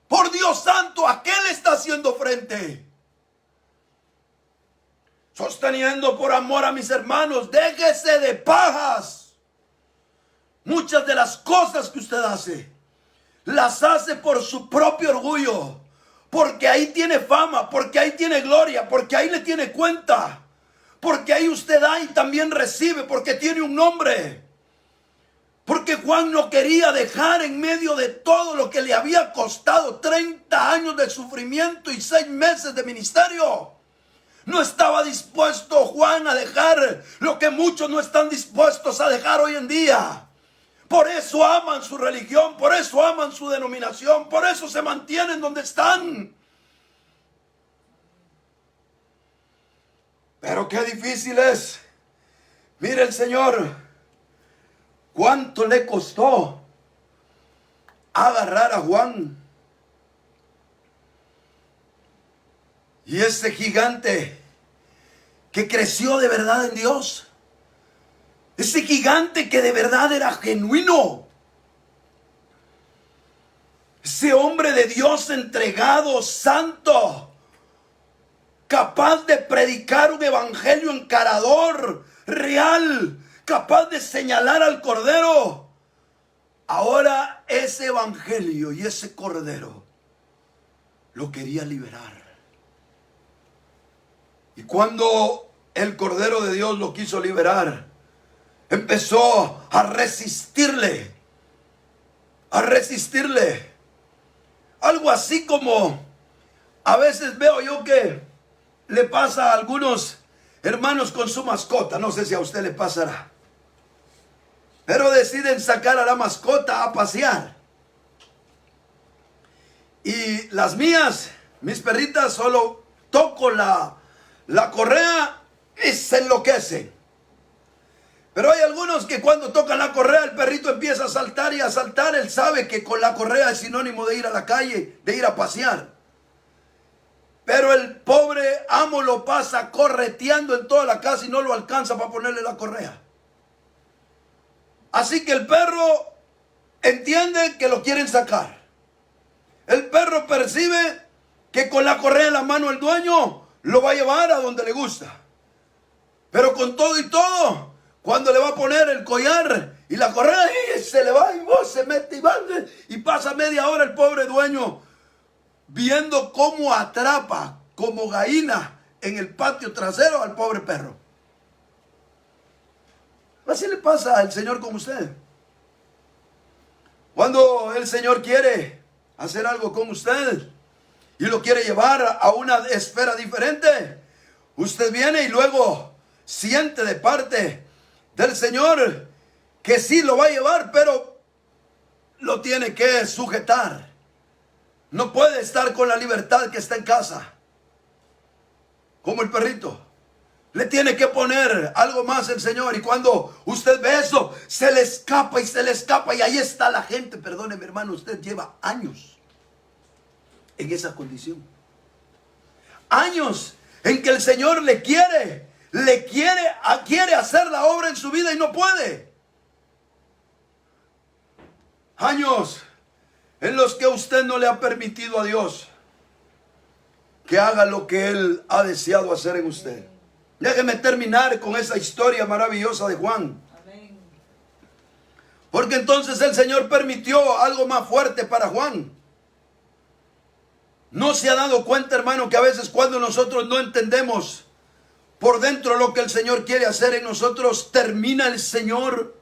Por Dios santo, ¿a qué le está haciendo frente? Sosteniendo por amor a mis hermanos. Déjese de pajas. Muchas de las cosas que usted hace, las hace por su propio orgullo. Porque ahí tiene fama, porque ahí tiene gloria, porque ahí le tiene cuenta. Porque ahí usted da y también recibe, porque tiene un nombre. Porque Juan no quería dejar en medio de todo lo que le había costado 30 años de sufrimiento y 6 meses de ministerio. No estaba dispuesto Juan a dejar lo que muchos no están dispuestos a dejar hoy en día. Por eso aman su religión, por eso aman su denominación, por eso se mantienen donde están. Pero qué difícil es. Mire el Señor, cuánto le costó agarrar a Juan. Y ese gigante que creció de verdad en Dios, ese gigante que de verdad era genuino, ese hombre de Dios entregado, santo, capaz de predicar un evangelio encarador, real, capaz de señalar al Cordero. Ahora ese evangelio y ese Cordero lo quería liberar. Y cuando el Cordero de Dios lo quiso liberar, empezó a resistirle. A resistirle. Algo así como a veces veo yo que le pasa a algunos hermanos con su mascota. No sé si a usted le pasará. Pero deciden sacar a la mascota a pasear. Y las mías, mis perritas, solo toco la correa y se enloquecen. Pero hay algunos que cuando tocan la correa el perrito empieza a saltar y a saltar. Él sabe que con la correa es sinónimo de ir a la calle, de ir a pasear. Pero el pobre amo lo pasa correteando en toda la casa y no lo alcanza para ponerle la correa. Así que el perro entiende que lo quieren sacar. El perro percibe que con la correa en la mano el dueño lo va a llevar a donde le gusta. Pero con todo y todo, cuando le va a poner el collar y la correa, se le va y se mete y pasa media hora el pobre dueño viendo cómo atrapa como gallina en el patio trasero al pobre perro. Así le pasa al Señor con usted. Cuando el Señor quiere hacer algo con usted y lo quiere llevar a una esfera diferente, usted viene y luego siente de parte del Señor que sí lo va a llevar, pero lo tiene que sujetar. No puede estar con la libertad que está en casa, como el perrito. Le tiene que poner algo más el Señor. Y cuando usted ve eso, se le escapa y se le escapa. Y ahí está la gente. Perdóneme, hermano, usted lleva años en esa condición. Años en que el Señor quiere hacer la obra en su vida y no puede. Años en los que usted no le ha permitido a Dios que haga lo que Él ha deseado hacer en usted. Déjeme terminar con esa historia maravillosa de Juan. Amén. Porque entonces el Señor permitió algo más fuerte para Juan. ¿No se ha dado cuenta, hermano, que a veces cuando nosotros no entendemos por dentro lo que el Señor quiere hacer en nosotros, termina el Señor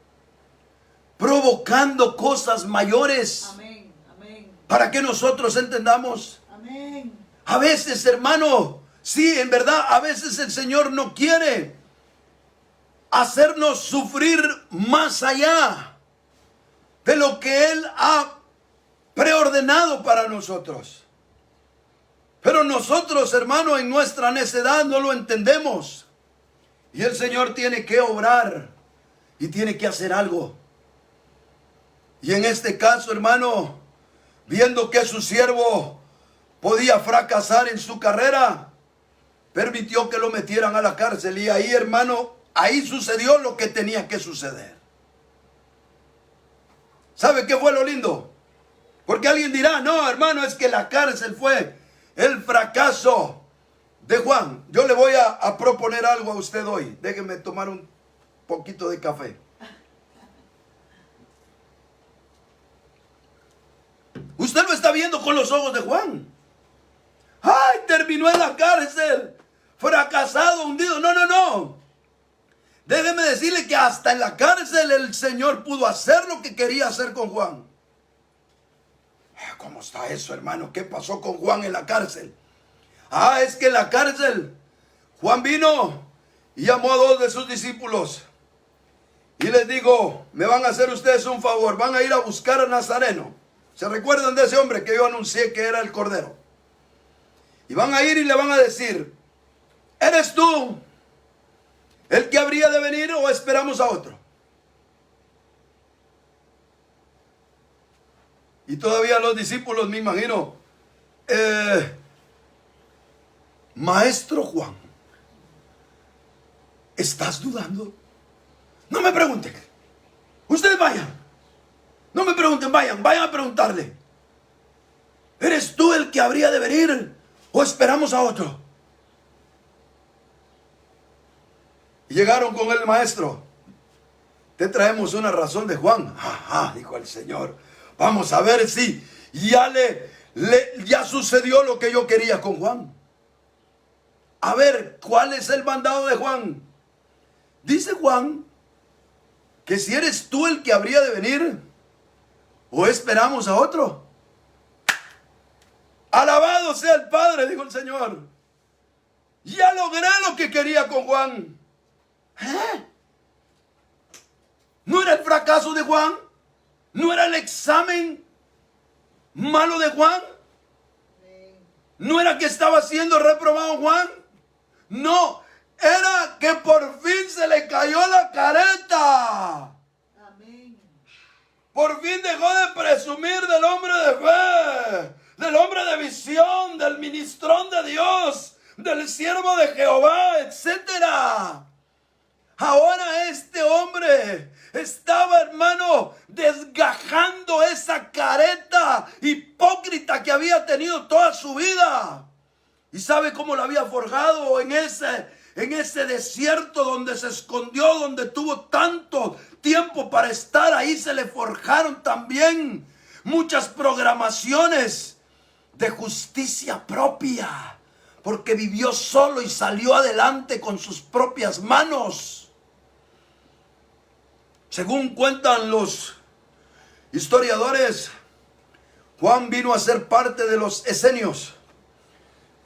provocando cosas mayores? Amén. Amén. Para que nosotros entendamos? Amén. A veces, hermano, sí, en verdad, a veces el Señor no quiere hacernos sufrir más allá de lo que Él ha preordenado para nosotros. Pero nosotros, hermano, en nuestra necedad no lo entendemos. Y el Señor tiene que obrar y tiene que hacer algo. Y en este caso, hermano, viendo que su siervo podía fracasar en su carrera, permitió que lo metieran a la cárcel. Y ahí, hermano, ahí sucedió lo que tenía que suceder. ¿Sabe qué fue lo lindo? Porque alguien dirá, no, hermano, es que la cárcel fue el fracaso de Juan. Yo le voy a proponer algo a usted hoy. Déjeme tomar un poquito de café. Usted lo está viendo con los ojos de Juan. ¡Ay, terminó en la cárcel! Fracasado, hundido. No, no, no. Déjeme decirle que hasta en la cárcel el Señor pudo hacer lo que quería hacer con Juan. ¿Cómo está eso, hermano? ¿Qué pasó con Juan en la cárcel? Es que en la cárcel Juan vino y llamó a 2 de sus discípulos. Y les digo, me van a hacer ustedes un favor. Van a ir a buscar a Nazareno. ¿Se recuerdan de ese hombre que yo anuncié que era el Cordero? Y van a ir y le van a decir, ¿eres tú el que habría de venir o esperamos a otro? Y todavía los discípulos, me imagino, Maestro Juan, ¿estás dudando? No me pregunten. Ustedes vayan. No me pregunten, vayan a preguntarle. ¿Eres tú el que habría de venir o esperamos a otro? Y llegaron con el maestro. Te traemos una razón de Juan. Ajá, dijo el Señor. Vamos a ver si ya sucedió lo que yo quería con Juan. A ver, ¿cuál es el mandado de Juan? Dice Juan que si eres tú el que habría de venir o esperamos a otro. Alabado sea el Padre, dijo el Señor. Ya logré lo que quería con Juan. ¿No era el fracaso de Juan? ¿No era el examen malo de Juan? ¿No era que estaba siendo reprobado Juan? No, era que por fin se le cayó la careta. Por fin dejó de presumir del hombre de fe, del hombre de visión, del ministrón de Dios, del siervo de Jehová, etcétera. Ahora este hombre estaba, hermano, desgajando esa careta hipócrita que había tenido toda su vida. ¿Y sabe cómo la había forjado? En ese desierto donde se escondió, donde tuvo tanto tiempo para estar. Ahí se le forjaron también muchas programaciones de justicia propia, porque vivió solo y salió adelante con sus propias manos. Según cuentan los historiadores, Juan vino a ser parte de los esenios,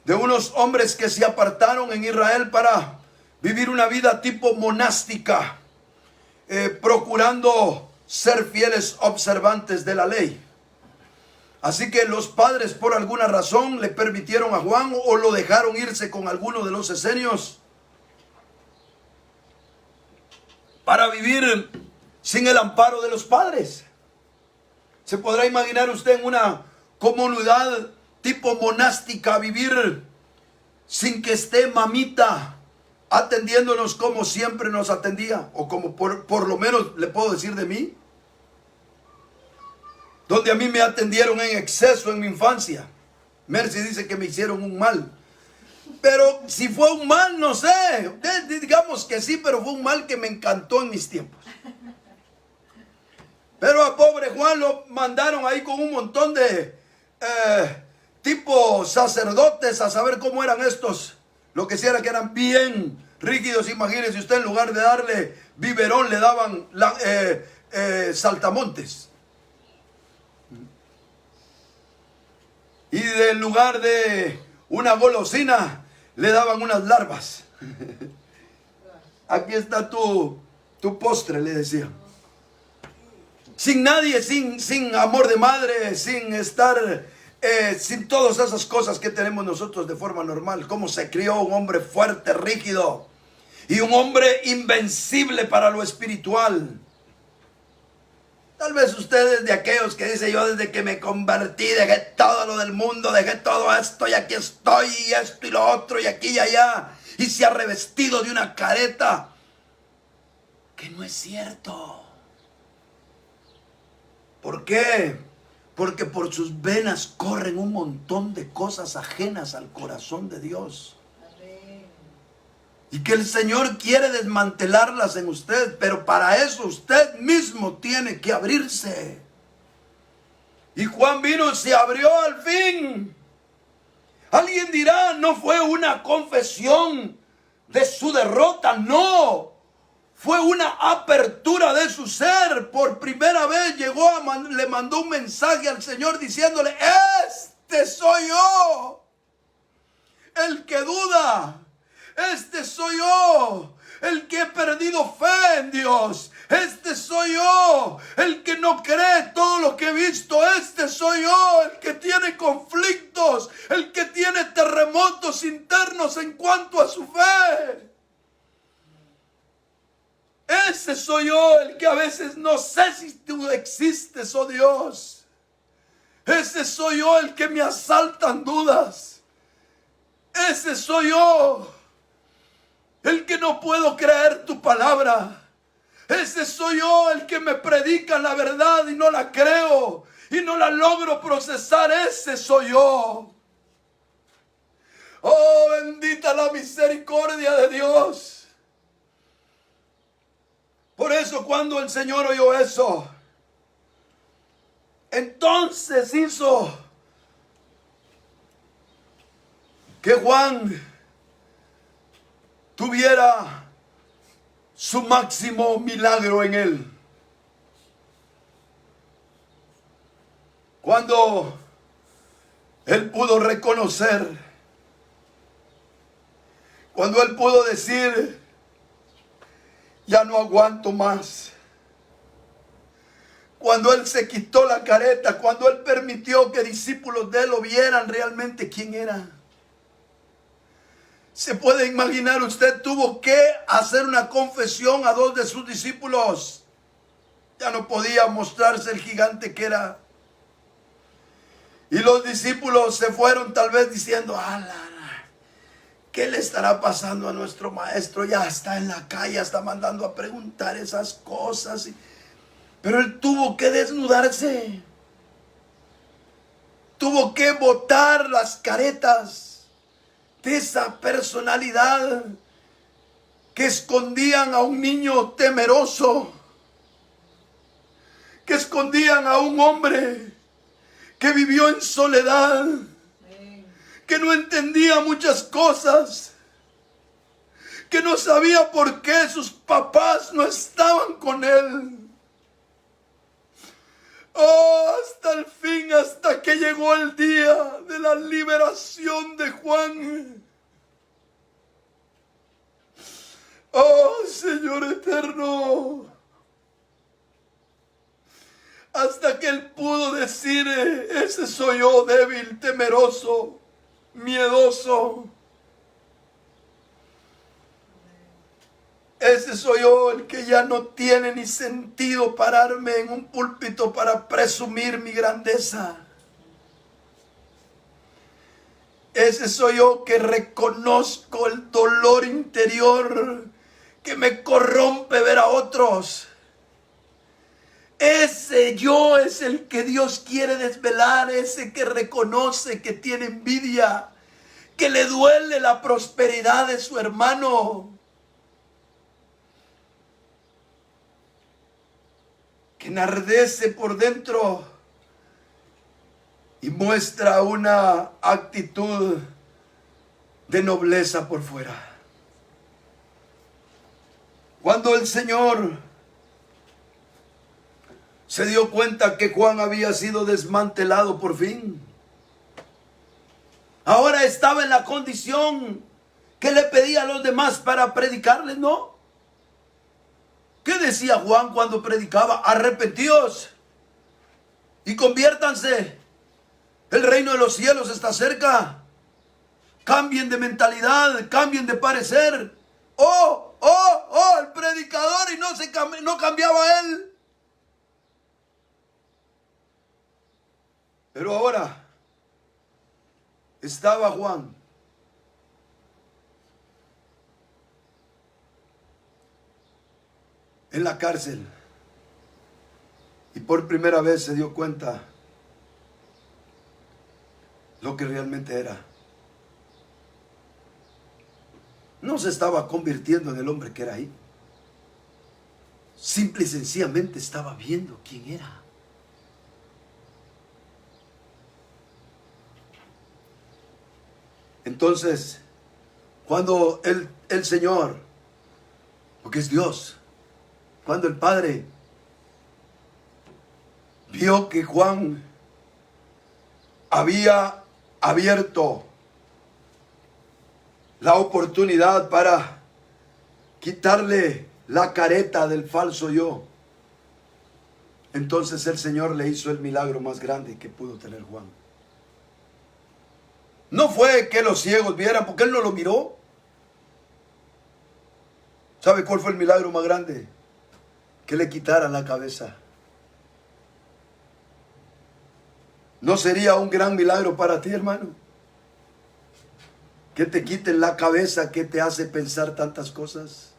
de unos hombres que se apartaron en Israel para vivir una vida tipo monástica, procurando ser fieles observantes de la ley. Así que los padres por alguna razón le permitieron a Juan o lo dejaron irse con alguno de los esenios para vivir sin el amparo de los padres. ¿Se podrá imaginar usted en una comunidad tipo monástica vivir sin que esté mamita atendiéndonos como siempre nos atendía? O como por lo menos le puedo decir de mí. Donde a mí me atendieron en exceso en mi infancia. Mercy dice que me hicieron un mal. Pero si fue un mal, no sé. Digamos que sí, pero fue un mal que me encantó en mis tiempos. Pero a pobre Juan lo mandaron ahí con un montón de tipo sacerdotes a saber cómo eran estos. Lo que sí era que eran bien rígidos. Imagínense usted, en lugar de darle biberón, le daban saltamontes. Y en lugar de una golosina, le daban unas larvas. Aquí está tu postre, le decían. Sin nadie, sin amor de madre, sin estar, sin todas esas cosas que tenemos nosotros de forma normal. Cómo se crió un hombre fuerte, rígido, y un hombre invencible para lo espiritual. Tal vez ustedes de aquellos que dicen: yo desde que me convertí dejé todo lo del mundo, dejé todo esto y aquí estoy, y esto y lo otro y aquí y allá, y se ha revestido de una careta que no es cierto. ¿Por qué? Porque por sus venas corren un montón de cosas ajenas al corazón de Dios. Y que el Señor quiere desmantelarlas en usted, pero para eso usted mismo tiene que abrirse. Y Juan vino y se abrió al fin. Alguien dirá: no fue una confesión de su derrota, no. Fue una apertura de su ser. Por primera vez le mandó un mensaje al Señor diciéndole: este soy yo, el que duda. Este soy yo, el que he perdido fe en Dios. Este soy yo, el que no cree todo lo que he visto. Este soy yo, el que tiene conflictos, el que tiene terremotos internos en cuanto a su fe. Ese soy yo, el que a veces no sé si tú existes, oh Dios. Ese soy yo, el que me asaltan dudas. ese soy yo, el que no puedo creer tu palabra. Ese soy yo, el que me predica la verdad y no la creo y no la logro procesar. Ese soy yo. Oh, bendita la misericordia de Dios. Por eso cuando el Señor oyó eso, entonces hizo que Juan tuviera su máximo milagro en él. Cuando él pudo reconocer, cuando él pudo decir, ya no aguanto más. Cuando él se quitó la careta, cuando él permitió que discípulos de él lo vieran realmente quién era. Se puede imaginar, usted tuvo que hacer una confesión a 2 de sus discípulos. Ya no podía mostrarse el gigante que era. Y los discípulos se fueron tal vez diciendo, ¿qué le estará pasando a nuestro maestro? Ya está en la calle, está mandando a preguntar esas cosas. Pero él tuvo que desnudarse. Tuvo que botar las caretas de esa personalidad que escondían a un niño temeroso, que escondían a un hombre que vivió en soledad, que no entendía muchas cosas, que no sabía por qué sus papás no estaban con él. Oh, hasta el fin, hasta que llegó el día de la liberación de Juan. Oh, Señor eterno. Hasta que él pudo decir, ese soy yo, débil, temeroso, miedoso. Ese soy yo, el que ya no tiene ni sentido pararme en un púlpito para presumir mi grandeza. Ese soy yo que reconozco el dolor interior que me corrompe ver a otros. Ese yo es el que Dios quiere desvelar, ese que reconoce que tiene envidia, que le duele la prosperidad de su hermano, que enardece por dentro y muestra una actitud de nobleza por fuera. Cuando el Señor se dio cuenta que Juan había sido desmantelado por fin, ahora estaba en la condición que le pedía a los demás para predicarles, ¿no? ¿Qué decía Juan cuando predicaba? Arrepentíos y conviértanse. El reino de los cielos está cerca. Cambien de mentalidad, cambien de parecer. El predicador, y no cambiaba él. Pero ahora estaba Juan en la cárcel y por primera vez se dio cuenta lo que realmente era. No se estaba convirtiendo en el hombre que era ahí. Simple y sencillamente estaba viendo quién era. Entonces, cuando el Señor, porque es Dios, cuando el Padre vio que Juan había abierto la oportunidad para quitarle la careta del falso yo, entonces el Señor le hizo el milagro más grande que pudo tener Juan. No fue que los ciegos vieran, porque él no lo miró. ¿Sabe cuál fue el milagro más grande? Que le quitaran la cabeza. ¿No sería un gran milagro para ti, hermano? que te quiten la cabeza que te hace pensar tantas cosas.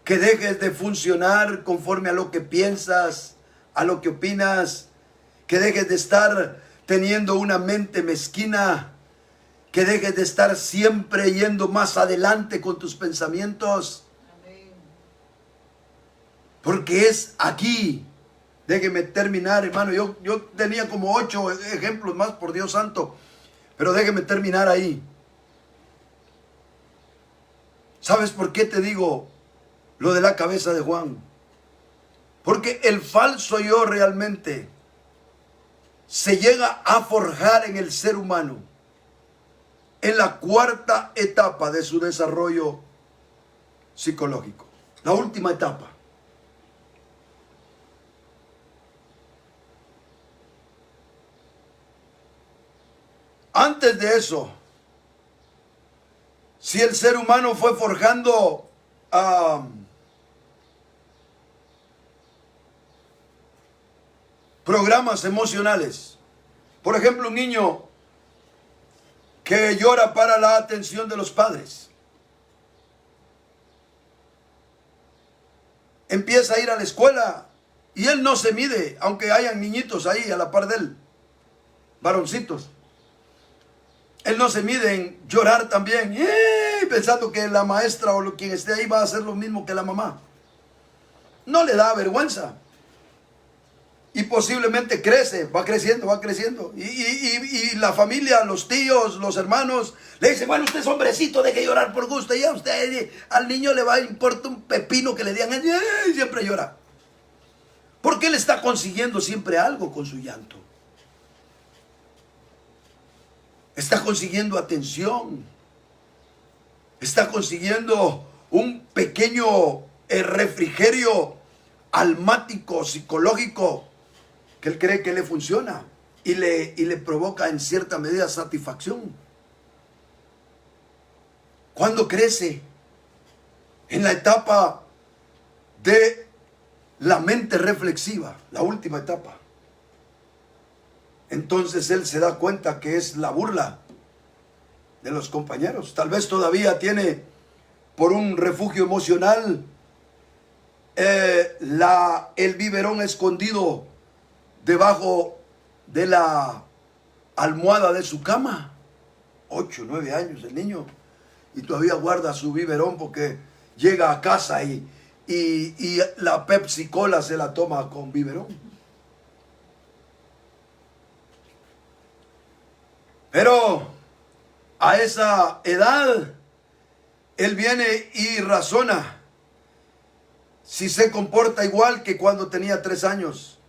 Que dejes de funcionar conforme a lo que piensas, a lo que opinas. Que dejes de estar teniendo una mente mezquina. Que dejes de estar siempre yendo más adelante con tus pensamientos. Amén. Porque es aquí. Déjeme terminar, hermano. Yo tenía como 8 ejemplos más, por Dios santo. Pero déjeme terminar ahí. ¿Sabes por qué te digo lo de la cabeza de Juan? Porque el falso yo realmente se llega a forjar en el ser humano en la 4ª etapa de su desarrollo psicológico. La última etapa. Antes de eso, si el ser humano fue forjando programas emocionales, por ejemplo, un niño que llora para la atención de los padres, empieza a ir a la escuela y él no se mide, aunque hayan niñitos ahí a la par de él, varoncitos. Él no se mide en llorar también, pensando que la maestra o quien esté ahí va a hacer lo mismo que la mamá. No le da vergüenza. Y posiblemente crece, va creciendo, va creciendo. Y la familia, los tíos, los hermanos, le dicen, bueno, usted es hombrecito, deje llorar por gusto. Y a usted, al niño le va a importar un pepino que le digan, y siempre llora. Porque él está consiguiendo siempre algo con su llanto. Está consiguiendo atención. Está consiguiendo un pequeño refrigerio almático, psicológico, que él cree que le funciona y le provoca en cierta medida satisfacción. Cuando crece en la etapa de la mente reflexiva, la última etapa, entonces él se da cuenta que es la burla de los compañeros. Tal vez todavía tiene por un refugio emocional el biberón escondido debajo de la almohada de su cama. 8, 9 años el niño, y todavía guarda su biberón porque llega a casa y la Pepsi Cola se la toma con biberón. Pero a esa edad él viene y razona si se comporta igual que cuando tenía 3 años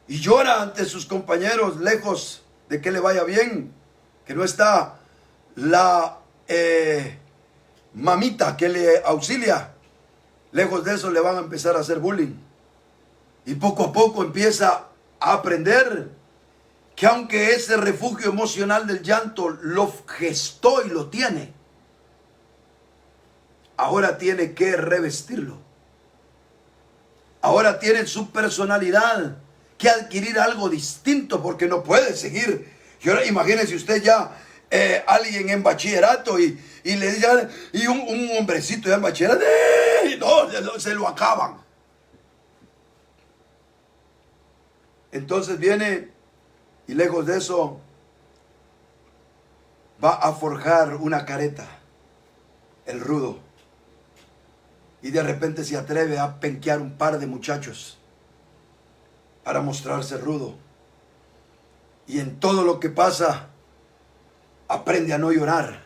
y llora ante sus compañeros, lejos de que le vaya bien, que no está la mamita que le auxilia. Lejos de eso le van a empezar a hacer bullying. Y poco a poco empieza a aprender que aunque ese refugio emocional del llanto lo gestó y lo tiene, ahora tiene que revestirlo. Ahora tiene su personalidad que adquirir algo distinto, porque no puede seguir. Imagínese usted ya alguien en bachillerato y le dice, y un hombrecito ya en bachillerato, no, se lo acaban. Entonces viene y lejos de eso va a forjar una careta, el rudo. Y de repente se atreve a penquear un par de muchachos para mostrarse rudo. Y en todo lo que pasa, aprende a no llorar.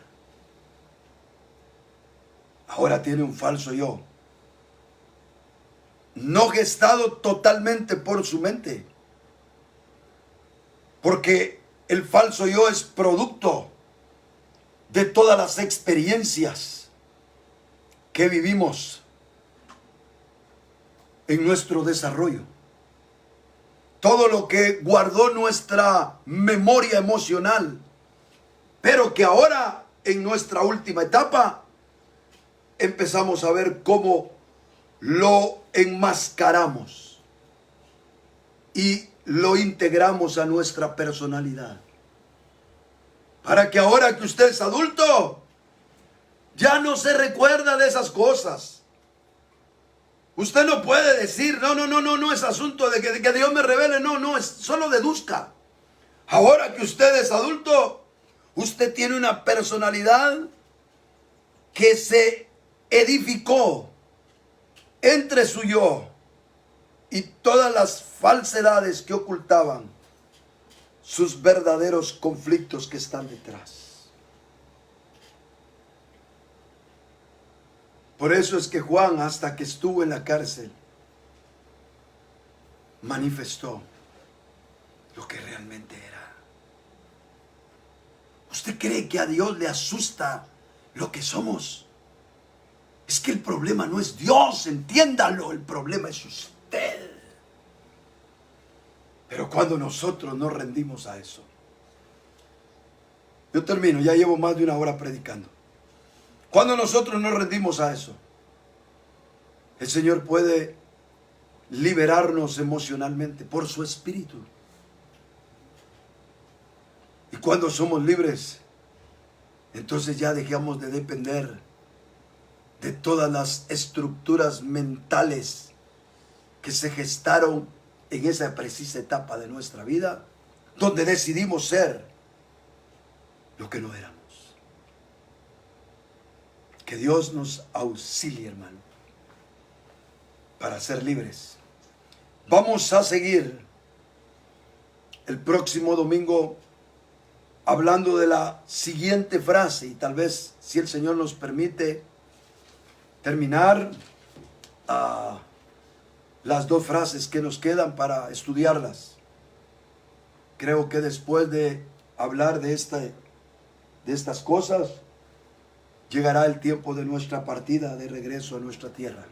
Ahora tiene un falso yo, no gestado totalmente por su mente, porque el falso yo es producto de todas las experiencias que vivimos en nuestro desarrollo. Todo lo que guardó nuestra memoria emocional, pero que ahora en nuestra última etapa empezamos a ver cómo lo enmascaramos y lo integramos a nuestra personalidad. Para que ahora que usted es adulto, ya no se recuerda de esas cosas. Usted no puede decir, no es asunto de que Dios me revele, no, es solo deduzca. Ahora que usted es adulto, usted tiene una personalidad que se edificó entre su yo y todas las falsedades que ocultaban sus verdaderos conflictos que están detrás. Por eso es que Juan, hasta que estuvo en la cárcel, manifestó lo que realmente era. ¿Usted cree que a Dios le asusta lo que somos? Es que el problema no es Dios, entiéndalo, el problema es usted. Pero cuando nosotros nos rendimos a eso, yo termino, ya llevo más de 1 hora predicando. Cuando nosotros nos rendimos a eso, el Señor puede liberarnos emocionalmente por su Espíritu. Y cuando somos libres, entonces ya dejamos de depender de todas las estructuras mentales que se gestaron en esa precisa etapa de nuestra vida, donde decidimos ser lo que no éramos. Que Dios nos auxilie, hermano, para ser libres. Vamos a seguir el próximo domingo hablando de la siguiente frase, y tal vez, si el Señor nos permite, terminar las 2 frases que nos quedan para estudiarlas. Creo que después de hablar de estas cosas, llegará el tiempo de nuestra partida de regreso a nuestra tierra.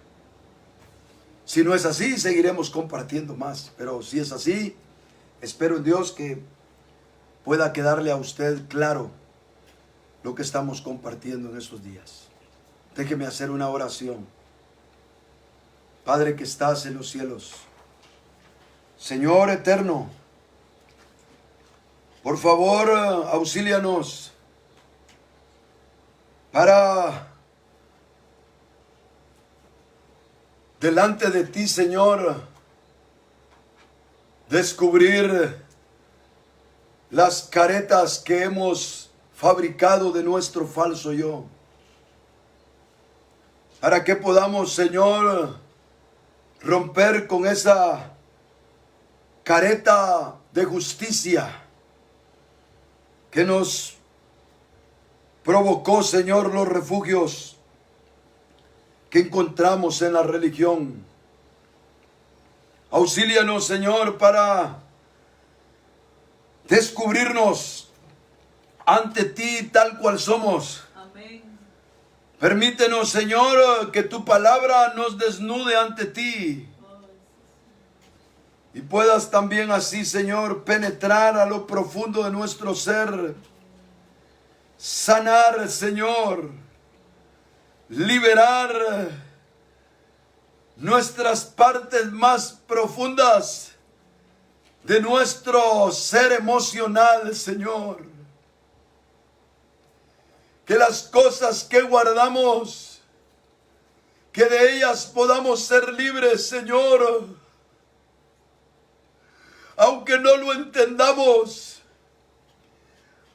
Si no es así, seguiremos compartiendo más. Pero si es así, espero en Dios que pueda quedarle a usted claro lo que estamos compartiendo en estos días. Déjeme hacer una oración. Padre que estás en los cielos, Señor eterno, por favor, auxílianos para delante de ti, Señor, descubrir las caretas que hemos fabricado de nuestro falso yo, para que podamos, Señor, romper con esa careta de justicia que nos provocó, Señor, los refugios que encontramos en la religión. Auxílianos, Señor, para descubrirnos ante ti tal cual somos. Amén. Permítenos, Señor, que tu palabra nos desnude ante ti. Y puedas también así, Señor, penetrar a lo profundo de nuestro ser. Sanar, Señor. Liberar nuestras partes más profundas de nuestro ser emocional, Señor. Que las cosas que guardamos, que de ellas podamos ser libres, Señor. Aunque no lo entendamos,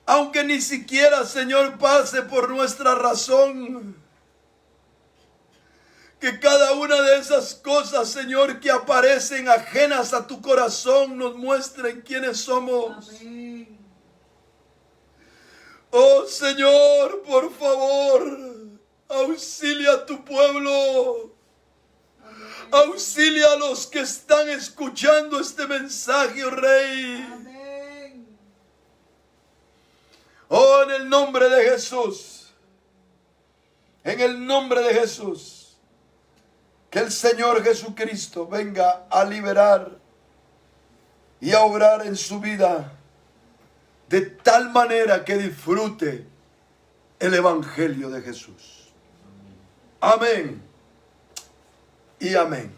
aunque ni siquiera, Señor, pase por nuestra razón. Que cada una de esas cosas, Señor, que aparecen ajenas a tu corazón, nos muestren quiénes somos. Amén. Oh, Señor, por favor, auxilia a tu pueblo. Amén. Auxilia a los que están escuchando este mensaje, oh Rey. Amén. Oh, en el nombre de Jesús. En el nombre de Jesús. Que el Señor Jesucristo venga a liberar y a obrar en su vida de tal manera que disfrute el Evangelio de Jesús. Amén y amén.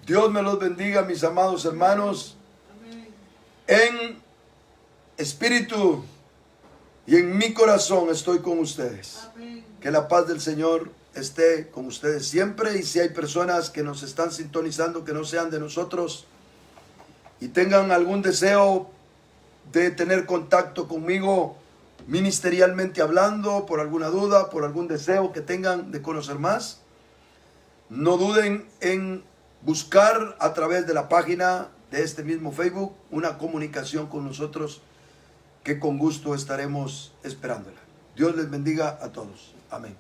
Dios me los bendiga, mis amados hermanos, Amén. en espíritu Y en mi corazón estoy con ustedes. Amén. Que la paz del Señor esté con ustedes siempre. Y si hay personas que nos están sintonizando que no sean de nosotros y tengan algún deseo de tener contacto conmigo ministerialmente hablando, por alguna duda, por algún deseo que tengan de conocer más, no duden en buscar a través de la página de este mismo Facebook una comunicación con nosotros, que con gusto estaremos esperándola. Dios les bendiga a todos. Amén.